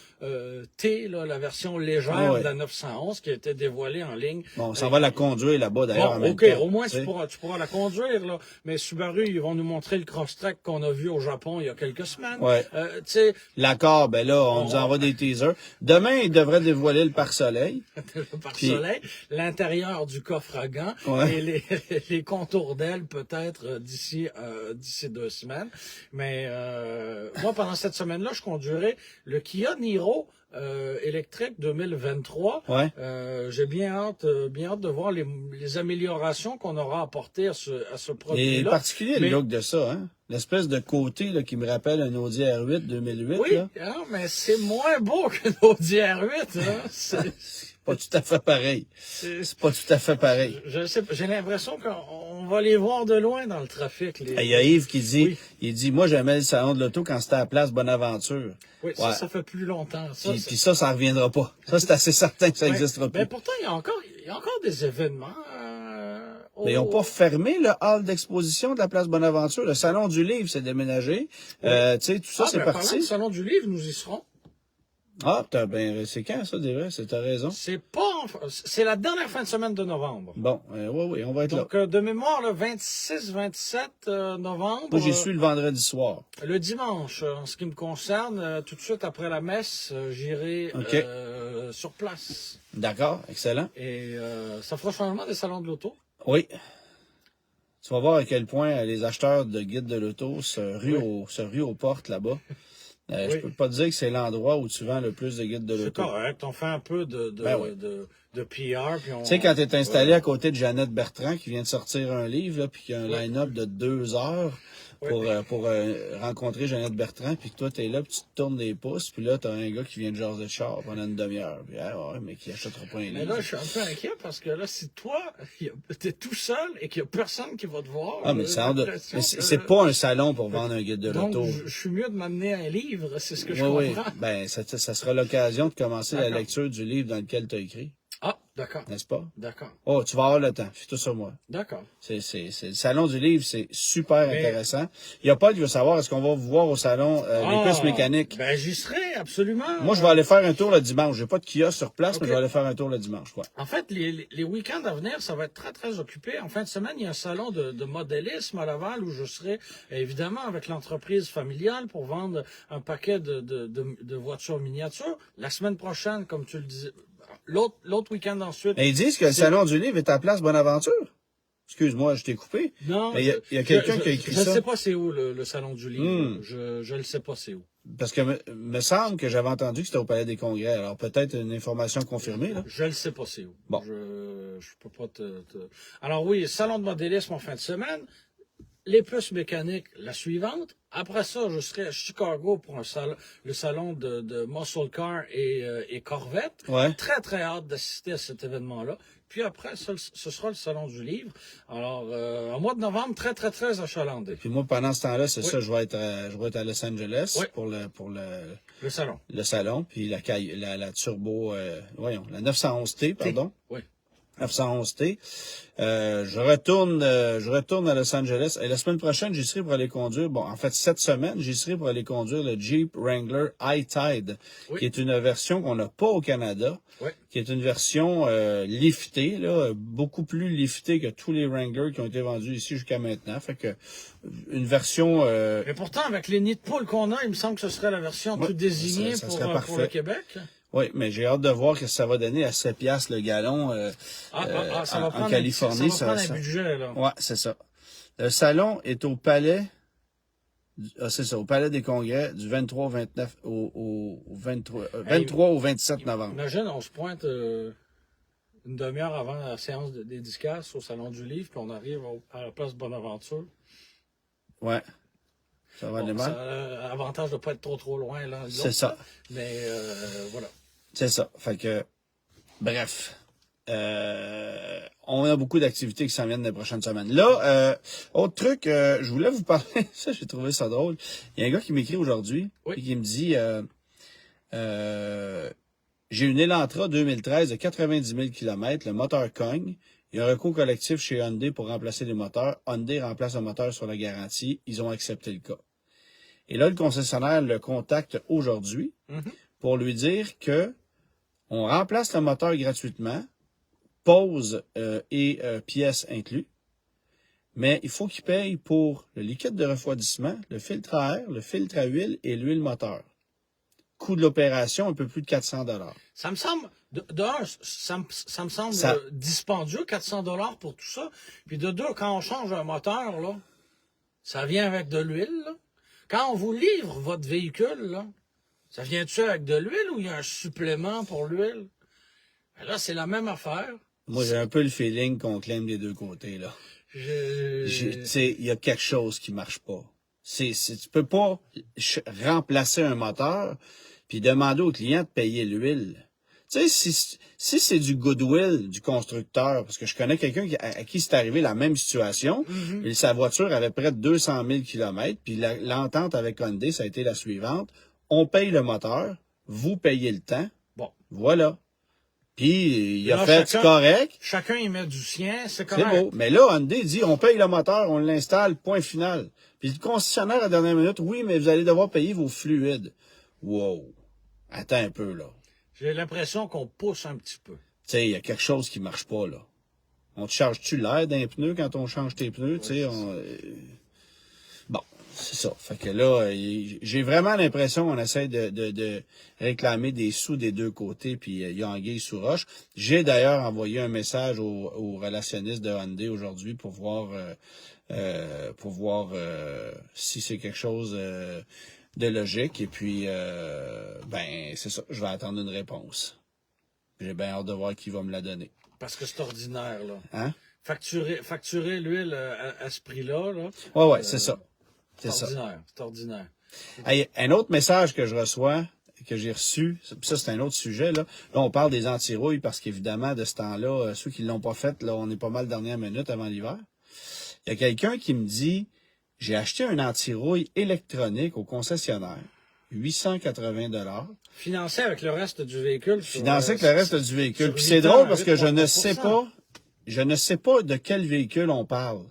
B: T, là, la version légère de la 911 qui a été dévoilée en ligne.
A: Bon, ça va la conduire là-bas, d'ailleurs,
B: bon, OK, au moins, tu pourras la conduire, là. Mais Subaru, ils vont nous montrer le Crosstrek qu'on a vu au Japon il y a quelques semaines.
A: Ouais. L'accord, ben là, on nous envoie des teasers. Demain, ils devraient dévoiler le pare-soleil.
B: Le pare-soleil, l'intérieur du coffre à gants et les contours d'ailes peut-être d'ici 2 semaines. Mais moi, pendant cette semaine-là, je conduirai le Kia Niro électrique 2023.
A: Ouais.
B: J'ai bien hâte de voir les améliorations qu'on aura apportées à ce produit-là.
A: Et particulier le look de ça, hein? L'espèce de côté là, qui me rappelle un Audi R8 2008.
B: Oui,
A: là.
B: hein, mais c'est moins beau que l'Audi R8. Hein?
A: C'est pas tout à fait pareil. C'est pas tout à fait pareil.
B: Je sais pas, j'ai l'impression qu'on va les voir de loin dans le trafic.
A: Il y a Yves qui dit, il dit, moi j'aimais le salon de l'auto quand c'était à la place Bonaventure.
B: Oui,
A: ouais.
B: ça fait plus longtemps.
A: Puis ça reviendra pas. Ça, c'est assez certain que ça n'existera plus.
B: Mais pourtant, il y a encore des événements.
A: Mais ils n'ont pas fermé le hall d'exposition de la place Bonaventure. Le salon du livre s'est déménagé. Tu sais, tout ça, c'est parti.
B: Le salon du livre, nous y serons.
A: Ah, c'est quand ça, des vrai? T'as raison.
B: C'est la dernière fin de semaine de novembre.
A: Bon, oui, on va être là.
B: Donc, de mémoire, le 26-27 novembre.
A: Moi, j'y suis le vendredi soir.
B: Le dimanche, en ce qui me concerne, tout de suite après la messe, j'irai sur place.
A: D'accord, excellent.
B: Et ça fera changement des salons de l'auto.
A: Oui. Tu vas voir à quel point les acheteurs de guides de l'auto se ruent aux portes là-bas. Je peux pas te dire que c'est l'endroit où tu vends le plus de guides de l'auto.
B: C'est correct, on fait un peu de PR. Puis
A: tu sais, quand tu es installé à côté de Jeannette Bertrand, qui vient de sortir un livre, là, puis qu'il y a un line-up de 2 heures pour rencontrer Jeannette Bertrand, puis que toi, tu es là, puis tu te tournes des pouces, puis là, tu as un gars qui vient de jaser de char pendant une demi-heure. Puis, mais qui achètera pas un livre.
B: Mais là, je suis un peu inquiet parce que là, si toi, t'es tout seul et qu'il y a personne qui va te voir.
A: Ah, mais c'est pas un salon pour vendre un guide de l'auto.
B: Donc, je suis mieux de m'amener un livre, c'est ce que je comprends.
A: Oui, ben, ça sera l'occasion de commencer la lecture du livre dans lequel tu as écrit.
B: Ah, d'accord.
A: N'est-ce pas?
B: D'accord.
A: Oh, tu vas avoir le temps. Fais tout sur moi.
B: D'accord.
A: C'est le salon du livre, c'est super intéressant. Il y a Paul qui veut savoir, est-ce qu'on va vous voir au salon les puces mécaniques?
B: Ben, j'y serai, absolument.
A: Moi, je vais aller faire un tour le dimanche. J'ai pas de kiosque sur place, mais je vais aller faire un tour le dimanche, quoi.
B: En fait, les week-ends à venir, ça va être très, très occupé. En fin de semaine, il y a un salon de modélisme à Laval où je serai, évidemment, avec l'entreprise familiale pour vendre un paquet de voitures miniatures. La semaine prochaine, comme tu le disais, l'autre week-end ensuite.
A: Mais ils disent que le salon du livre est à Place Bonaventure. Excuse-moi, je t'ai coupé.
B: Non.
A: Il y a quelqu'un qui a écrit ça.
B: Je ne sais pas c'est où le salon du livre. Je ne sais pas c'est où.
A: Parce que me semble que j'avais entendu que c'était au Palais des Congrès. Alors peut-être une information confirmée, là.
B: Je ne sais pas c'est où.
A: Bon.
B: Je peux pas Alors oui, salon de modélisme en fin de semaine. Les puces mécaniques, la suivante. Après ça, je serai à Chicago pour le salon de Muscle Car et Corvette.
A: Ouais.
B: Très, très hâte d'assister à cet événement-là. Puis après, ce sera le salon du livre. Alors, en mois de novembre, très, très, très achalandé.
A: Puis moi, pendant ce temps-là, c'est ça, je vais être à Los Angeles pour
B: le salon.
A: Le salon, puis la turbo, la 911T, pardon.
B: Oui.
A: 911T. Je retourne à Los Angeles. Et la semaine prochaine, j'y serai pour aller conduire. Bon, en fait, cette semaine, j'y serai pour aller conduire le Jeep Wrangler High-Tide, qui est une version qu'on n'a pas au Canada, qui est une version liftée, là, beaucoup plus liftée que tous les Wranglers qui ont été vendus ici jusqu'à maintenant. Fait que une version.
B: Mais pourtant, avec les nids de poules qu'on a, il me semble que ce serait la version tout désignée pour le Québec.
A: Oui, mais j'ai hâte de voir ce que ça va donner à 7 piastres le gallon en Californie.
B: Ça va prendre un budget, là.
A: Ouais, c'est ça. Le salon est au Palais. C'est ça, au Palais des Congrès du 23 au 29 23 au 27 novembre.
B: Imagine, on se pointe une demi-heure avant la séance des dédicaces au Salon du Livre, puis on arrive à la place Bonaventure.
A: Ouais. Ça va aller mal.
B: Avantage de ne pas être trop loin, là.
A: C'est ça.
B: Mais voilà.
A: C'est ça. Fait que, bref. On a beaucoup d'activités qui s'en viennent les prochaines semaines. Là, autre truc, je voulais vous parler, ça j'ai trouvé ça drôle. Il y a un gars qui m'écrit aujourd'hui et qui me dit j'ai une Elantra 2013 de 90 000 km, le moteur cogne. Il y a un recours collectif chez Hyundai pour remplacer les moteurs. Hyundai remplace le moteur sur la garantie. Ils ont accepté le cas. Et là, le concessionnaire le contacte aujourd'hui pour lui dire que on remplace le moteur gratuitement, pause et pièces inclus, mais il faut qu'il paye pour le liquide de refroidissement, le filtre à air, le filtre à huile et l'huile moteur. Coût de l'opération, un peu plus de 400 $.
B: Ça me semble, ça me semble dispendieux, 400 $ pour tout ça. Puis de deux, quand on change un moteur, là, ça vient avec de l'huile, là. Quand on vous livre votre véhicule, là, ça vient-tu avec de l'huile ou il y a un supplément pour l'huile? Ben là, c'est la même affaire.
A: Moi, j'ai un peu le feeling qu'on clame des deux côtés, là. Tu sais, il y a quelque chose qui marche pas. Tu peux pas remplacer un moteur puis demander au client de payer l'huile. Tu sais, si c'est du goodwill du constructeur, parce que je connais quelqu'un à qui c'est arrivé la même situation, et sa voiture avait près de 200 000 kilomètres, puis l'entente avec Hyundai, ça a été la suivante. On paye le moteur, vous payez le temps.
B: Bon.
A: Voilà. Puis, il a
B: là,
A: fait correct.
B: Chacun y met du sien, c'est correct.
A: C'est beau. Mais là, Hyundai dit, on paye le moteur, on l'installe, point final. Puis le concessionnaire, à la dernière minute, oui, mais vous allez devoir payer vos fluides. Wow. Attends un peu, là.
B: J'ai l'impression qu'on pousse un petit peu.
A: Tu sais, il y a quelque chose qui marche pas, là. On te charge-tu l'air d'un pneu quand on change tes pneus, tu sais, Bon, c'est ça. Fait que là, j'ai vraiment l'impression qu'on essaie de réclamer des sous des deux côtés, puis il y a anguille sous roche. J'ai d'ailleurs envoyé un message au relationniste de Hyundai aujourd'hui pour voir si c'est quelque chose de logique. Et puis, ben, c'est ça. Je vais attendre une réponse. J'ai bien hâte de voir qui va me la donner.
B: Parce que c'est ordinaire, là.
A: Hein?
B: Facturer l'huile à ce prix-là, là.
A: Ouais, c'est ça. C'est
B: ordinaire. C'est ordinaire.
A: Hey, un autre message que je reçois, que j'ai reçu, ça c'est un autre sujet, là. Là, on parle des anti-rouilles parce qu'évidemment, de ce temps-là, ceux qui l'ont pas fait, là, on est pas mal dernière minute avant l'hiver. Il y a quelqu'un qui me dit, j'ai acheté un anti-rouille électronique au concessionnaire. 880 $.
B: Financé avec le reste du véhicule.
A: Financé avec le reste du véhicule. Puis c'est drôle parce que je ne sais pas de quel véhicule on parle.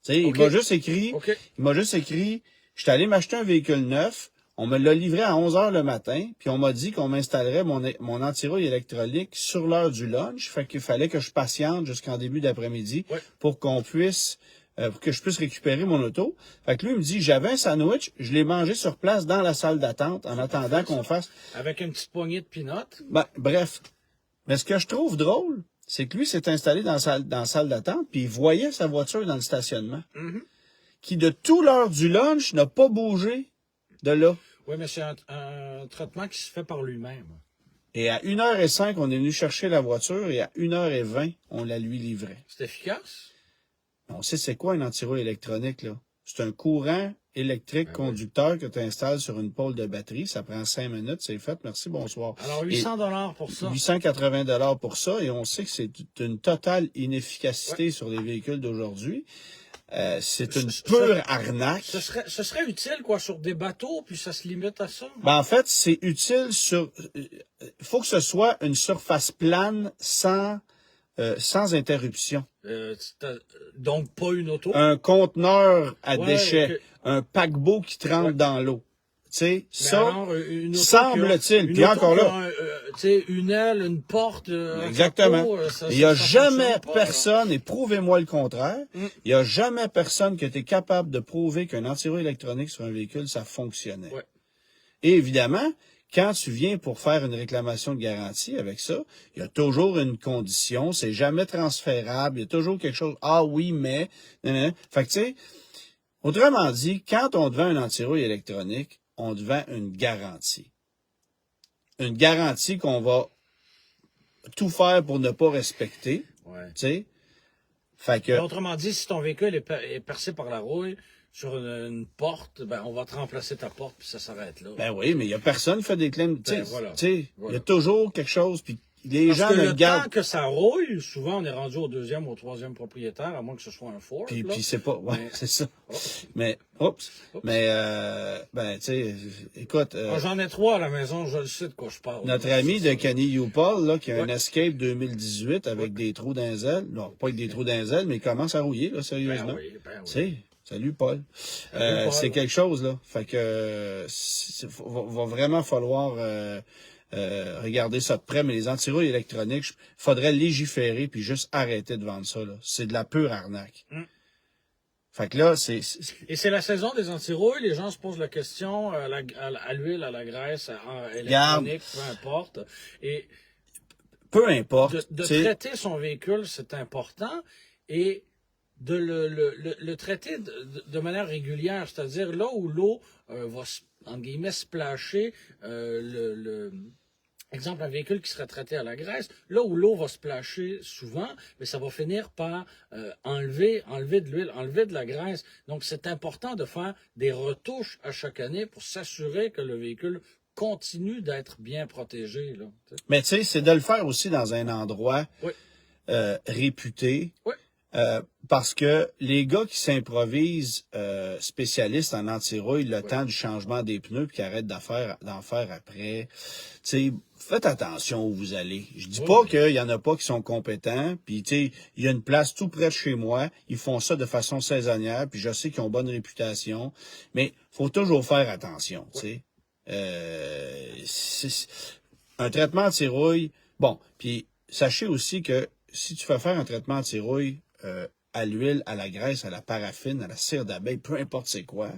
A: Tu sais, il m'a juste écrit, je suis allé m'acheter un véhicule neuf, on me l'a livré à 11 heures le matin, puis on m'a dit qu'on m'installerait mon anti-rouille électronique sur l'heure du lunch, fait qu'il fallait que je patiente jusqu'en début d'après-midi pour qu'on puisse pour que je puisse récupérer mon auto. Fait que lui, il me dit, j'avais un sandwich, je l'ai mangé sur place dans la salle d'attente en attendant qu'on fasse...
B: Avec une petite poignée de peanuts.
A: Ben, bref. Mais ce que je trouve drôle, c'est que lui s'est installé dans la salle d'attente, puis il voyait sa voiture dans le stationnement, qui de tout l'heure du lunch n'a pas bougé de là.
B: Oui, mais c'est un traitement qui se fait par lui-même.
A: Et à 1h05, on est venu chercher la voiture, et à 1h20, on la lui livrait.
B: C'est efficace?
A: On sait c'est quoi un anti-rouille électronique, là. C'est un courant électrique conducteur que tu installes sur une pôle de batterie. Ça prend 5 minutes, c'est fait. Merci, bonsoir.
B: Alors, 800 $ pour ça.
A: 880 $ pour ça. Et on sait que c'est une totale inefficacité sur les véhicules d'aujourd'hui. C'est une pure arnaque.
B: Ce serait utile, quoi, sur des bateaux, puis ça se limite à ça?
A: Ben, en fait, c'est utile sur... faut que ce soit une surface plane sans interruption.
B: Donc, pas une auto?
A: Un conteneur à déchets. Un paquebot qui trempe dans l'eau. Tu sais, ça, semble-t-il. Puis encore là.
B: Tu sais, une aile, une porte.
A: Exactement. Il n'y a jamais personne, et prouvez-moi le contraire, il n'y a jamais personne qui a été capable de prouver qu'un anti-rouille électronique sur un véhicule, ça fonctionnait.
B: Ouais.
A: Et évidemment, quand tu viens pour faire une réclamation de garantie avec ça, il y a toujours une condition, c'est jamais transférable, il y a toujours quelque chose, ah oui, mais... Fait que tu sais, autrement dit, quand on te vend un anti-rouille électronique, on te vend une garantie. Une garantie qu'on va tout faire pour ne pas respecter.
B: Ouais.
A: Tu sais? Fait que...
B: Autrement dit, si ton véhicule est percé par la rouille, sur une porte, ben on va te remplacer ta porte puis ça s'arrête là.
A: Ben oui, mais il y a personne qui fait des claims.
B: Voilà.
A: Il y a toujours quelque chose, puis les
B: Parce
A: gens
B: que
A: ne
B: le
A: gardent.
B: temps que ça rouille, souvent on est rendu au deuxième ou au troisième propriétaire, à moins que ce soit un Ford.
A: Puis c'est pas, c'est ça. Mais, mais ben tu sais, écoute.
B: J'en ai 3 à la maison, je le sais de quoi je parle.
A: Notre ami de Kenny Youpol, là, qui a un Escape 2018 avec des trous dans les ailes, non, pas avec des trous dans les ailes, mais il commence à rouiller, là, sérieusement.
B: Ben oui.
A: Tu sais, salut Paul. C'est quelque chose, là. Fait que va vraiment falloir regarder ça de près, mais les antirouilles électroniques, faudrait légiférer puis juste arrêter de vendre ça, là. C'est de la pure arnaque. Fait que là,
B: Et c'est la saison des antirouilles, les gens se posent la question à l'huile, à la graisse, à électronique, peu importe. Et
A: peu importe.
B: De traiter son véhicule, c'est important. Et de le traiter de manière régulière, c'est-à-dire là où l'eau va, entre guillemets, splasher exemple, un véhicule qui serait traité à la graisse, là où l'eau va splasher souvent, mais ça va finir par enlever de l'huile, enlever de la graisse. Donc, c'est important de faire des retouches à chaque année pour s'assurer que le véhicule continue d'être bien protégé. Là,
A: mais tu sais, c'est de le faire aussi dans un endroit
B: oui.
A: Réputé.
B: Oui.
A: Parce que les gars qui s'improvisent spécialistes en anti-rouille le temps du changement des pneus puis qui arrêtent d'en faire après, tu sais, faites attention où vous allez. Je dis pas qu'il y en a pas qui sont compétents, puis tu sais, il y a une place tout près de chez moi, ils font ça de façon saisonnière, puis je sais qu'ils ont bonne réputation, mais faut toujours faire attention, tu sais. Un traitement anti-rouille, bon, puis sachez aussi que si tu fais faire un traitement anti-rouille à l'huile, à la graisse, à la paraffine, à la cire d'abeille, peu importe c'est quoi.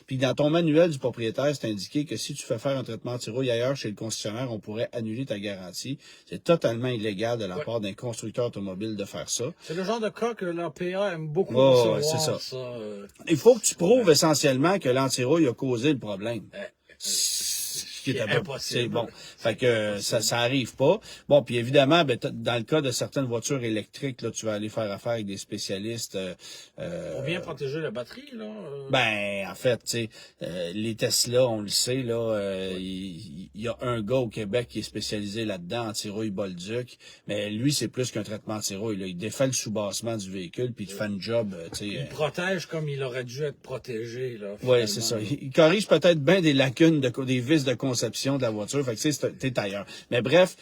A: Puis dans ton manuel du propriétaire, c'est indiqué que si tu fais faire un traitement anti-rouille ailleurs chez le concessionnaire, on pourrait annuler ta garantie. C'est totalement illégal de la part d'un constructeur automobile de faire ça.
B: C'est le genre de cas que l'APA aime beaucoup
A: recevoir, c'est ça. Il faut que tu prouves essentiellement que l'anti-rouille a causé le problème. Ce qui est impossible. C'est bon. Fait que ça arrive pas. Bon, puis évidemment, ben, dans le cas de certaines voitures électriques, là, tu vas aller faire affaire avec des spécialistes.
B: Pour bien protéger la batterie, là.
A: Ben, en fait, tu sais, les Tesla, on le sait, là, il y a un gars au Québec qui est spécialisé là-dedans, anti-rouille Bolduc, mais lui, c'est plus qu'un traitement anti-rouille, là. Il défait le soubassement du véhicule, puis il te fait une job, tu sais.
B: Il protège comme il aurait dû être protégé, là.
A: Oui, c'est ça. Il corrige peut-être bien des lacunes, des vices de conception de la voiture, fait que tu sais, t'es ailleurs. Mais bref,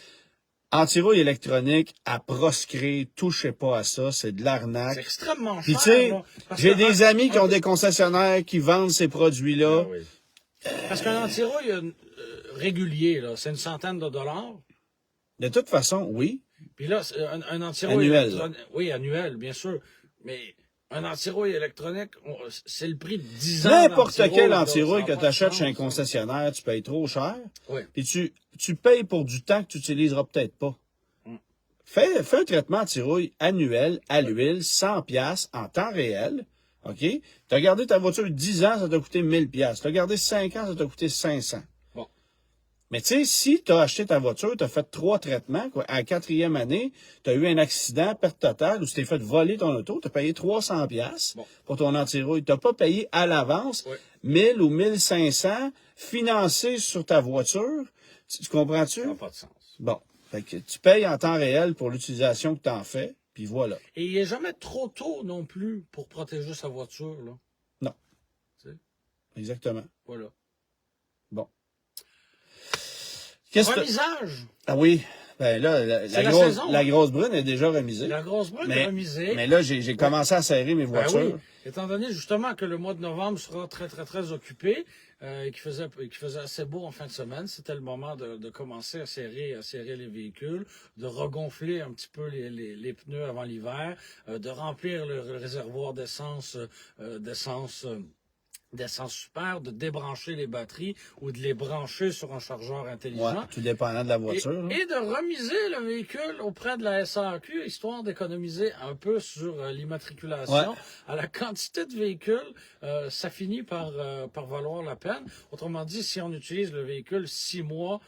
A: anti-rouille électronique à proscrire, touchez pas à ça, c'est de l'arnaque.
B: C'est extrêmement cher.
A: Puis tu sais, j'ai des amis qui ont des concessionnaires qui vendent ces produits-là.
B: Ah oui. Parce qu'un anti-rouille régulier, là, c'est une centaine de dollars.
A: De toute façon, oui.
B: Puis là, un anti-rouille
A: annuel.
B: Oui, annuel, bien sûr. Mais un anti-rouille électronique, c'est le prix de 10 ans.
A: N'importe quel anti-rouille que tu achètes chez un concessionnaire, tu payes trop cher.
B: Oui.
A: Puis tu payes pour du temps que tu n'utiliseras peut-être pas. Fais un traitement anti-rouille annuel à l'huile, 100$ en temps réel. OK? Tu as gardé ta voiture 10 ans, ça t'a coûté 1000$. Tu as gardé 5 ans, ça t'a coûté 500$.
B: Bon.
A: Mais tu sais, si tu as acheté ta voiture, tu as fait 3 traitements, quoi, à la 4e année, tu as eu un accident, perte totale, ou tu t'es fait voler ton auto, tu as payé 300$ pour ton anti-rouille. Tu n'as pas payé à l'avance 1000 ou 1500 financé sur ta voiture. Tu comprends-tu?
B: Ça n'a pas de sens.
A: Bon. Fait que tu payes en temps réel pour l'utilisation que tu en fais, puis voilà.
B: Et il n'est jamais trop tôt non plus pour protéger sa voiture, là.
A: Non.
B: Tu sais?
A: Exactement.
B: Voilà.
A: Bon.
B: Remisage.
A: Ah oui. Ben là, la grosse brune est déjà remisée.
B: La grosse brune est remisée.
A: Mais là, j'ai commencé à serrer mes voitures.
B: Ben oui. Étant donné justement que le mois de novembre sera très, très, très occupé, qui faisait assez beau en fin de semaine, c'était le moment de commencer à serrer les véhicules, de regonfler un petit peu les pneus avant l'hiver, de remplir le réservoir d'essence super, de débrancher les batteries ou de les brancher sur un chargeur intelligent.
A: Ouais, tout dépendant de la voiture.
B: Et de remiser le véhicule auprès de la SAQ, histoire d'économiser un peu sur l'immatriculation.
A: Ouais.
B: À la quantité de véhicules, ça finit par valoir la peine. Autrement dit, si on utilise le véhicule 6 mois,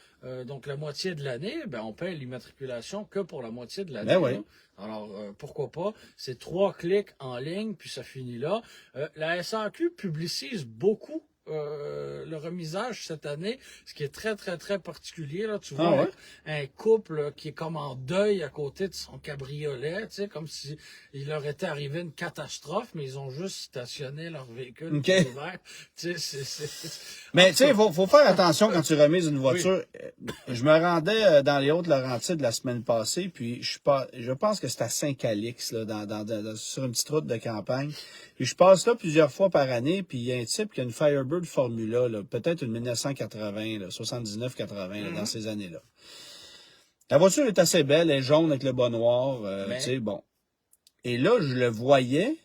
B: donc la moitié de l'année, ben on paye l'immatriculation que pour la moitié de l'année.
A: Ben oui.
B: Alors, pourquoi pas? C'est 3 clics en ligne, puis ça finit là. La SAQ publicise beaucoup le remisage cette année, ce qui est très, très, très particulier. Là, tu vois, un couple qui est comme en deuil à côté de son cabriolet, tu sais, comme si il leur était arrivé une catastrophe, mais ils ont juste stationné leur véhicule ouvert. Tu sais,
A: mais tu sais, faut faire attention quand tu remises une voiture. Oui. Je me rendais dans les Hautes-Laurentides la semaine passée, puis je pense que c'est à Saint-Calix, là, sur une petite route de campagne. Puis je passe là plusieurs fois par année, puis il y a un type qui a une Firebird Formula, là, peut-être une 1980, 79-80, dans ces années-là. La voiture est assez belle, elle est jaune avec le bas noir, tu sais, bon. Et là, je le voyais,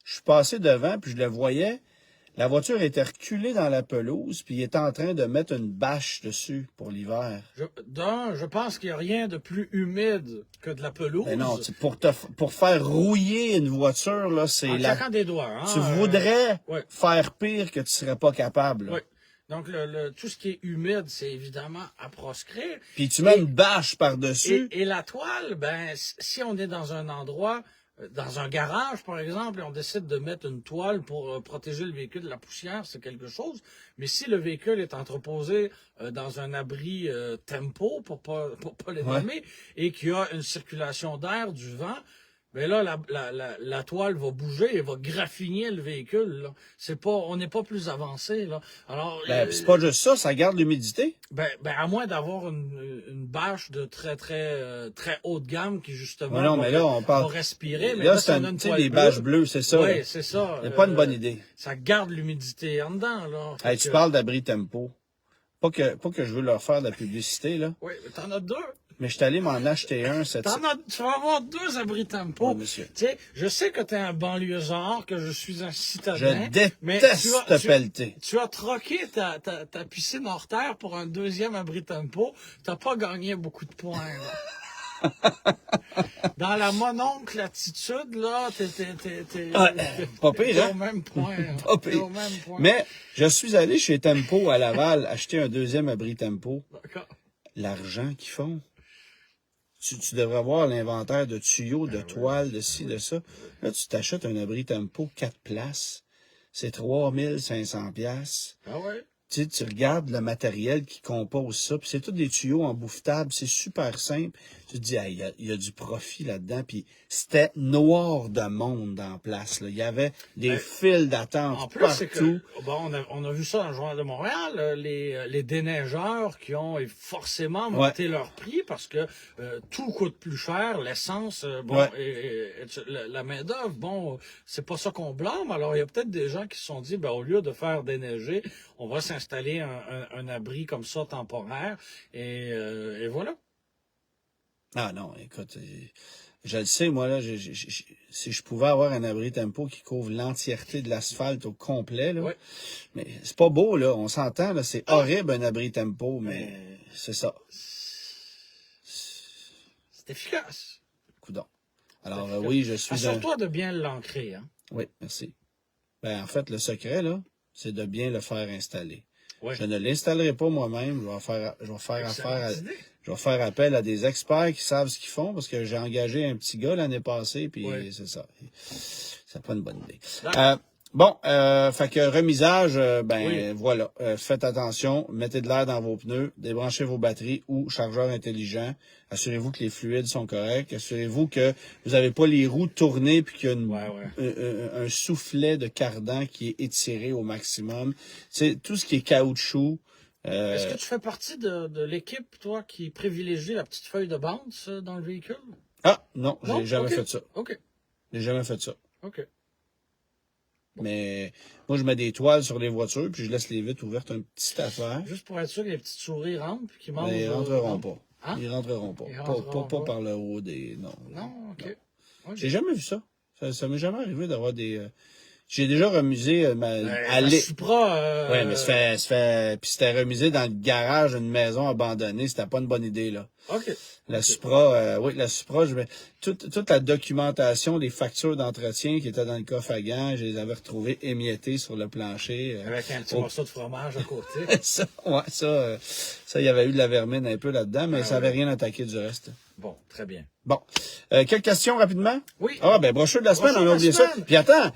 A: je suis passé devant, puis je le voyais La voiture était reculée dans la pelouse, puis il était en train de mettre une bâche dessus pour l'hiver.
B: Je pense qu'il n'y a rien de plus humide que de la pelouse.
A: Mais non, pour faire rouiller une voiture, là, c'est
B: en claquant des doigts. Hein,
A: tu voudrais faire pire que tu serais pas capable.
B: Oui. Donc, tout ce qui est humide, c'est évidemment à proscrire.
A: Puis tu mets une bâche par-dessus.
B: Et la toile, ben, si on est dans un endroit, dans un garage, par exemple, et on décide de mettre une toile pour protéger le véhicule de la poussière, c'est quelque chose. Mais si le véhicule est entreposé dans un abri tempo, pour pas les nommer, et qu'il y a une circulation d'air, du vent, ben là, la toile va bouger et va graffiner le véhicule. Là. On n'est pas plus avancé. Là. Alors,
A: c'est pas juste ça, ça garde l'humidité.
B: À moins d'avoir une bâche de très haute gamme qui justement
A: va
B: respirer. Mais
A: là, c'est des bâches bleues, c'est ça.
B: Oui, c'est ça.
A: C'est pas une bonne idée.
B: Ça garde l'humidité en dedans. Là.
A: Tu parles d'abri tempo. Pas que je veux leur faire de la publicité, là.
B: Oui, mais t'en as deux.
A: Mais je suis allé m'en acheter un
B: tu vas avoir 2 abris tempo.
A: Oui, monsieur.
B: Tu sais, je sais que tu es un banlieusard, que je suis un citadin.
A: Je déteste pelleter.
B: Tu as troqué ta piscine hors terre pour un 2e abri tempo. T'as pas gagné beaucoup de points, là. Dans la mononcle attitude, là,
A: pas pire, hein?
B: Au même point.
A: Pas pire. Mais je suis allé chez Tempo à Laval acheter un 2e abri tempo.
B: D'accord.
A: L'argent qu'ils font. Tu devrais voir l'inventaire de tuyaux, de toiles, de ci, de ça. Là, tu t'achètes un abri tempo 4 places. C'est 3500 $.
B: Ah ouais?
A: Tu regardes le matériel qui compose ça, puis c'est tous des tuyaux en bouffetable, c'est super simple. Tu te dis, il y a du profit là-dedans, puis c'était noir de monde en place. Là. Il y avait des files d'attente partout.
B: On a vu ça dans le Journal de Montréal, les déneigeurs qui ont forcément monté leur prix parce que tout coûte plus cher, l'essence, et la main-d'œuvre, c'est pas ça qu'on blâme. Alors, il y a peut-être des gens qui se sont dit, au lieu de faire déneiger, on va s'installer un abri comme ça temporaire et voilà.
A: Ah non, écoute, je le sais, moi, là, si je pouvais avoir un abri tempo qui couvre l'entièreté de l'asphalte au complet, là, mais c'est pas beau, là, on s'entend, là, c'est horrible un abri tempo, mais c'est ça.
B: C'est efficace.
A: Coudonc. Alors, oui, je suis
B: Assure-toi de bien l'ancrer, hein.
A: Oui, merci. En fait, le secret, là, c'est de bien le faire installer. Je ne l'installerai pas moi-même, je vais faire appel à des experts qui savent ce qu'ils font, parce que j'ai engagé un petit gars l'année passée, puis c'est ça. C'est pas une bonne idée. Fait que remisage, voilà. Faites attention, mettez de l'air dans vos pneus, débranchez vos batteries ou chargeurs intelligents. Assurez-vous que les fluides sont corrects. Assurez-vous que vous n'avez pas les roues tournées puis qu'il y a un soufflet de cardan qui est étiré au maximum. C'est tout ce qui est caoutchouc.
B: Est-ce que tu fais partie de l'équipe, toi, qui privilégie la petite feuille de bande dans le véhicule?
A: Ah, non, j'ai jamais fait ça.
B: OK.
A: J'ai jamais fait ça.
B: OK.
A: Mais moi, je mets des toiles sur les voitures, puis je laisse les vitres ouvertes un petit affaire.
B: Juste pour être sûr que les petites souris rentrent, puis qu'ils mangent...
A: Mais ils rentreront pas.
B: Hein?
A: Ils rentreront pas. Pas par le haut des... Non.
B: Non, OK.
A: J'ai jamais vu ça. Ça m'est jamais arrivé d'avoir des... J'ai déjà remusé
B: la Supra...
A: Oui, mais puis c'était remusé dans le garage d'une maison abandonnée. C'était pas une bonne idée, là.
B: OK.
A: La Supra, la Supra, toute la documentation, les factures d'entretien qui étaient dans le coffre à gants, je les avais retrouvées émiettées sur le plancher.
B: Avec un petit morceau de fromage à côté.
A: ça, il y avait eu de la vermine un peu là-dedans, mais ça avait rien attaqué du reste.
B: Bon, très bien.
A: Bon. Quelques questions rapidement?
B: Oui.
A: Ah, brochure de la semaine, on a oublié ça. Puis attends.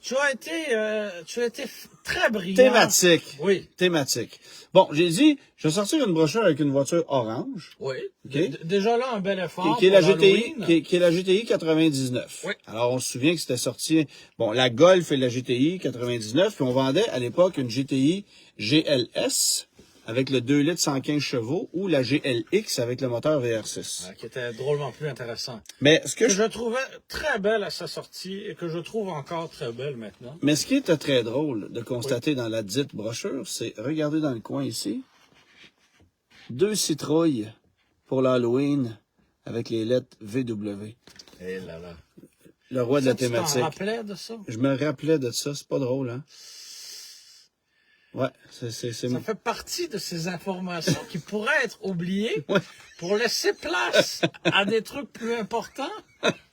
B: Tu as été très brillant.
A: Thématique.
B: Oui.
A: Thématique. Bon, j'ai dit, je vais sortir une brochure avec une voiture orange.
B: Oui.
A: Okay.
B: Déjà là, un bel effort.
A: Qui est la GTI, qui est la GTI 99.
B: Oui.
A: Alors, on se souvient que c'était sorti, la Golf et la GTI 99, puis on vendait à l'époque une GTI GLS avec le 2 litres 115 chevaux ou la GLX avec le moteur VR6.
B: Qui était drôlement plus intéressant.
A: Mais ce que
B: je trouvais très belle à sa sortie et que je trouve encore très belle maintenant.
A: Mais ce qui était très drôle de constater dans la dite brochure, c'est, regardez dans le coin ici, 2 citrouilles pour l'Halloween avec les lettres VW.
B: Eh là là.
A: Le roi de la
B: Tu t'en
A: thématique.
B: rappelais de ça?
A: Je me rappelais de ça. C'est pas drôle, hein? Ouais, c'est...
B: Ça fait partie de ces informations qui pourraient être oubliées
A: Ouais.
B: pour laisser place à des trucs plus importants.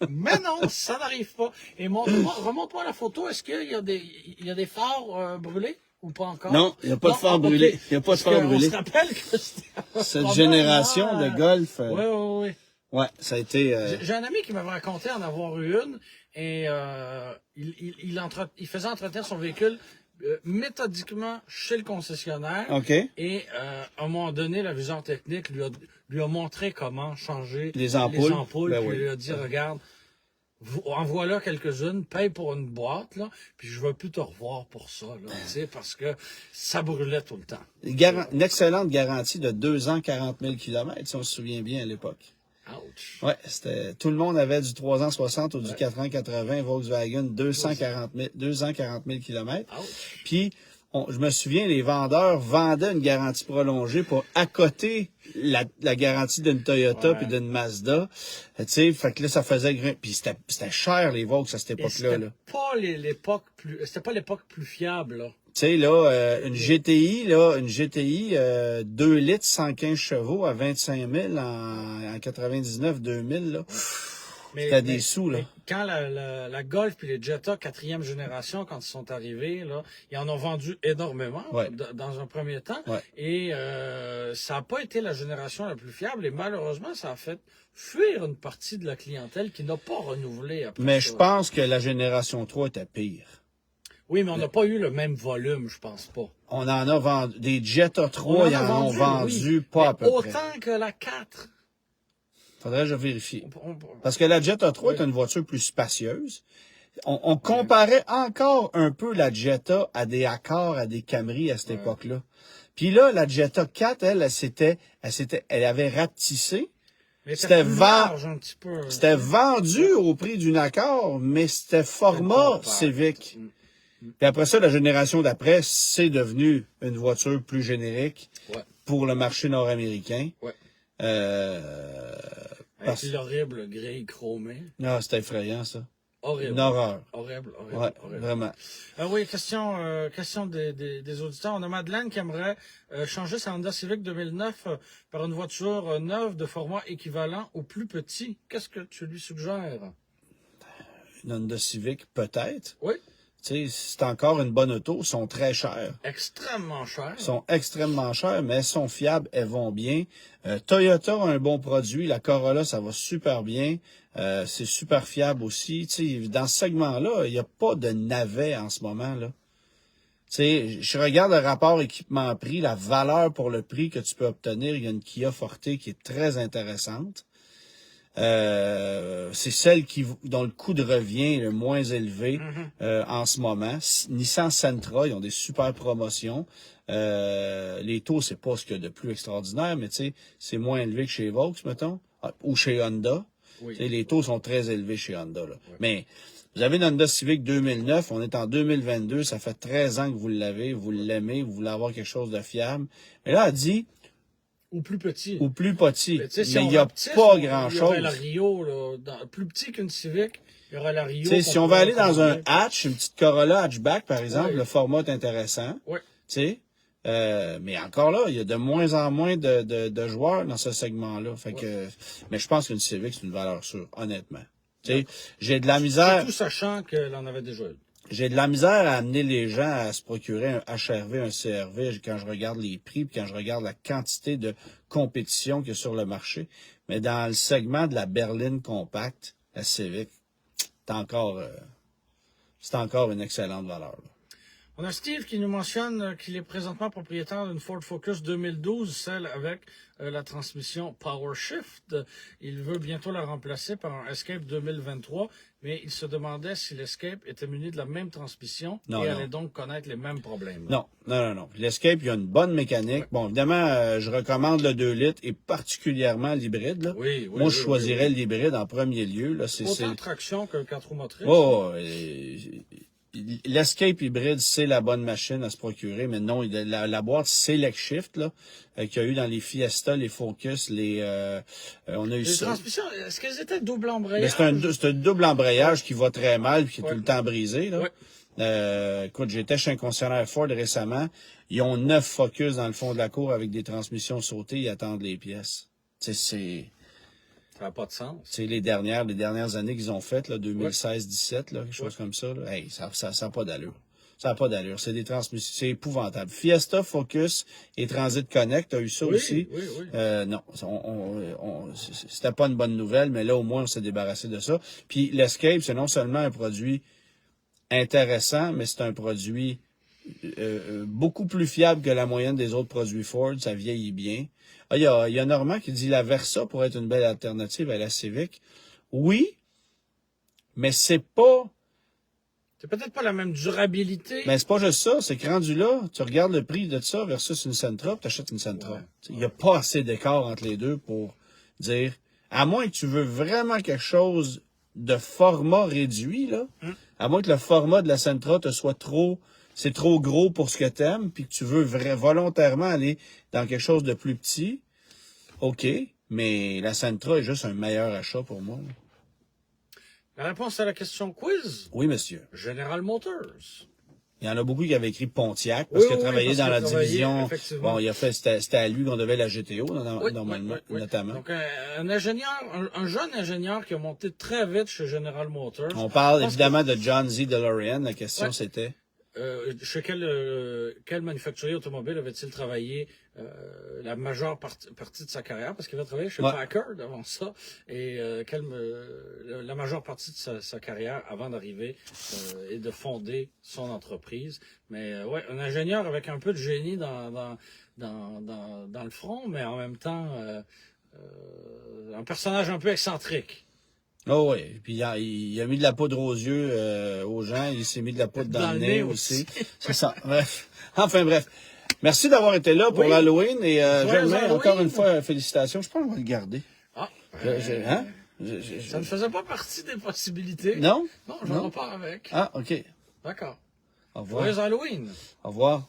B: Mais non, ça n'arrive pas. Et remonte-moi la photo. Est-ce qu'il y a des phares brûlés ou pas encore?
A: Non, il n'y a pas de phare brûlé.
B: Okay.
A: Il n'y a pas de phare brûlé.
B: On se rappelle que c'était
A: Cette génération de golf.
B: Oui.
A: Ouais, ça a été...
B: J'ai un ami qui m'avait raconté en avoir eu une et il faisait entretenir son véhicule méthodiquement chez le concessionnaire.
A: OK.
B: Et à un moment donné, la vision technique lui a montré comment changer
A: Les ampoules. Ben
B: puis
A: oui.
B: il lui a dit, regarde, en voilà quelques-unes, paye pour une boîte, là, puis je ne veux plus te revoir pour ça, là, tu sais, parce que ça brûlait tout le temps.
A: Une excellente garantie de 2 ans, 40 000 kilomètres, si on se souvient bien à l'époque.
B: Ouch.
A: Ouais, tout le monde avait du 3 ans 60 ou du 4 ans 80 Volkswagen, 2 ans, 40 000 kilomètres.
B: Ouch.
A: Puis, je me souviens, les vendeurs vendaient une garantie prolongée pour accoter la garantie d'une Toyota puis d'une Mazda. Tu sais, fait que là, ça faisait puis c'était cher, les Volks, à cette époque-là, là.
B: C'était pas l'époque plus fiable, là.
A: Tu sais, là, une GTI, 2 litres, 115 chevaux à 25 000 en 99, 2000, là. C'était des sous, là.
B: Quand la Golf puis les Jetta 4e génération, quand ils sont arrivés, là, ils en ont vendu énormément dans un premier temps.
A: Ouais.
B: Et ça n'a pas été la génération la plus fiable. Et malheureusement, ça a fait fuir une partie de la clientèle qui n'a pas renouvelé après
A: Mais
B: ça.
A: je pense que la génération 3 était pire.
B: Oui, mais on n'a pas eu le même volume, je pense pas.
A: On en a vendu. Des Jetta 3, ils en ont vendu pas à peu près.
B: Autant que la 4.
A: Faudrait que je vérifie. Parce que la Jetta 3 est une voiture plus spacieuse. On comparait encore un peu la Jetta à des Accord, à des Camry à cette époque-là. Puis là, la Jetta 4, elle avait rapetissé.
B: C'était large un petit peu.
A: C'était vendu au prix d'une Accord, mais c'était format Civic. Puis après ça, la génération d'après, c'est devenu une voiture plus générique pour le marché nord-américain.
B: Ouais.
A: Parce...
B: Avec l'horrible grille chromée.
A: Non, c'était effrayant, ça.
B: Horrible.
A: Une horreur.
B: Horrible.
A: Vraiment.
B: Oui, question des auditeurs. On a Madeleine qui aimerait changer sa Honda Civic 2009 par une voiture neuve de format équivalent au plus petit. Qu'est-ce que tu lui suggères?
A: Une Honda Civic, peut-être.
B: Oui.
A: Tu sais, c'est encore une bonne auto. Ils sont très chers.
B: Extrêmement chers.
A: Ils sont extrêmement chers, mais elles sont fiables, elles vont bien. Toyota a un bon produit. La Corolla, ça va super bien. C'est super fiable aussi. Tu sais, dans ce segment-là, il n'y a pas de navet en ce moment, là. Tu sais, je regarde le rapport équipement-prix, la valeur pour le prix que tu peux obtenir. Il y a une Kia Forte qui est très intéressante. C'est celle dont le coût de revient est le moins élevé en ce moment. Nissan Sentra, ils ont des super promotions. Les taux, c'est pas ce qu'il y a de plus extraordinaire, mais tu sais, c'est moins élevé que chez Vaux, mettons, ou chez Honda. Oui. Les taux sont très élevés chez Honda, là. Oui. Mais vous avez une Honda Civic 2009, on est en 2022, ça fait 13 ans que vous l'avez, vous l'aimez, vous voulez avoir quelque chose de fiable. Mais là, elle dit...
B: Ou plus petit.
A: Ou plus petit. Mais
B: si
A: il n'y a pas grand-chose. Il y aurait
B: la Rio, là, plus petit qu'une Civic, il y aurait la Rio.
A: Si on va aller dans un hatch, une petite Corolla hatchback, par exemple, le format est intéressant.
B: Oui.
A: Mais encore là, il y a de moins en moins de joueurs dans ce segment-là. Fait que, mais je pense qu'une Civic, c'est une valeur sûre, honnêtement. J'ai de la misère.
B: Tout sachant qu'elle en avait déjà eu.
A: J'ai de la misère à amener les gens à se procurer un HRV, un CRV quand je regarde les prix, puis quand je regarde la quantité de compétition qu'il y a sur le marché. Mais dans le segment de la berline compacte, la Civic, c'est encore une excellente valeur, là.
B: On a Steve qui nous mentionne qu'il est présentement propriétaire d'une Ford Focus 2012, celle avec la transmission PowerShift. Il veut bientôt la remplacer par un Escape 2023, mais il se demandait si l'Escape était muni de la même transmission et allait donc connaître les mêmes problèmes.
A: Non. L'Escape, il y a une bonne mécanique. Ouais. Bon, évidemment, je recommande le 2 litres et particulièrement l'hybride, là. Moi, je choisirais l'hybride en premier lieu, là.
B: Autant de traction que le 4 roues motrices.
A: Oh, l'Escape hybride, c'est la bonne machine à se procurer, mais non, la boîte Select Shift, là, qu'il y a eu dans les Fiesta, les Focus, on a eu
B: Les
A: ça.
B: transmissions, est-ce qu'elles étaient double
A: Mais
B: embrayage?
A: c'est un double embrayage qui va très mal puis qui est tout le temps brisé, là.
B: Ouais.
A: Écoute, j'étais chez un concessionnaire Ford récemment. Ils ont 9 Focus dans le fond de la cour avec des transmissions sautées. Ils attendent les pièces. Tu sais,
B: Ça n'a pas de sens.
A: c'est les dernières années qu'ils ont faites, là, 2016-17, là, quelque chose comme ça, là. Hey, ça a pas d'allure. Ça n'a pas d'allure. C'est des transmissions. C'est épouvantable. Fiesta, Focus et Transit Connect, t'as eu ça aussi?
B: Oui, oui.
A: Non. C'était pas une bonne nouvelle, mais là, au moins, on s'est débarrassé de ça. Puis l'Escape, c'est non seulement un produit intéressant, mais c'est un produit beaucoup plus fiable que la moyenne des autres produits Ford. Ça vieillit bien. Ah, il y a Normand qui dit la Versa pourrait être une belle alternative à la Civic. Oui, mais c'est
B: peut-être pas la même durabilité.
A: Mais c'est pas juste ça, c'est que rendu là, tu regardes le prix de ça versus une Sentra, tu achètes une Sentra.
B: Ouais.
A: Il n'y a pas assez d'écart entre les deux pour dire, à moins que tu veux vraiment quelque chose de format réduit, là, à moins que le format de la Sentra te soit c'est trop gros pour ce que t'aimes, puis que tu veux volontairement aller dans quelque chose de plus petit, OK, mais la Sentra est juste un meilleur achat pour moi. Là.
B: La réponse à la question quiz?
A: Oui, monsieur.
B: General Motors.
A: Il y en a beaucoup qui avaient écrit Pontiac, parce qu'il a travaillé dans la division. Bon, il a fait, c'était à lui qu'on devait la GTO, normalement, notamment.
B: Donc, un jeune ingénieur qui a monté très vite chez General Motors.
A: On parle évidemment de John Z. DeLorean. La question, c'était?
B: Chez quel manufacturier automobile avait-il travaillé la majeure partie de sa carrière? Parce qu'il avait travaillé chez Packard avant ça. Et la majeure partie de sa carrière avant d'arriver et de fonder son entreprise. Mais un ingénieur avec un peu de génie dans le front, mais en même temps un personnage un peu excentrique.
A: Oh oui, puis il a mis de la poudre aux yeux aux gens, il s'est mis de la poudre dans le nez aussi. C'est ça. Bref. Enfin bref. Merci d'avoir été là pour l'Halloween et encore une fois félicitations. Je pense qu'on va le garder.
B: Ah. Ça ne faisait pas partie des possibilités.
A: Non?
B: Non, j'en repars avec.
A: Ah, OK.
B: D'accord.
A: Au revoir.
B: Joyeux Halloween.
A: Au revoir.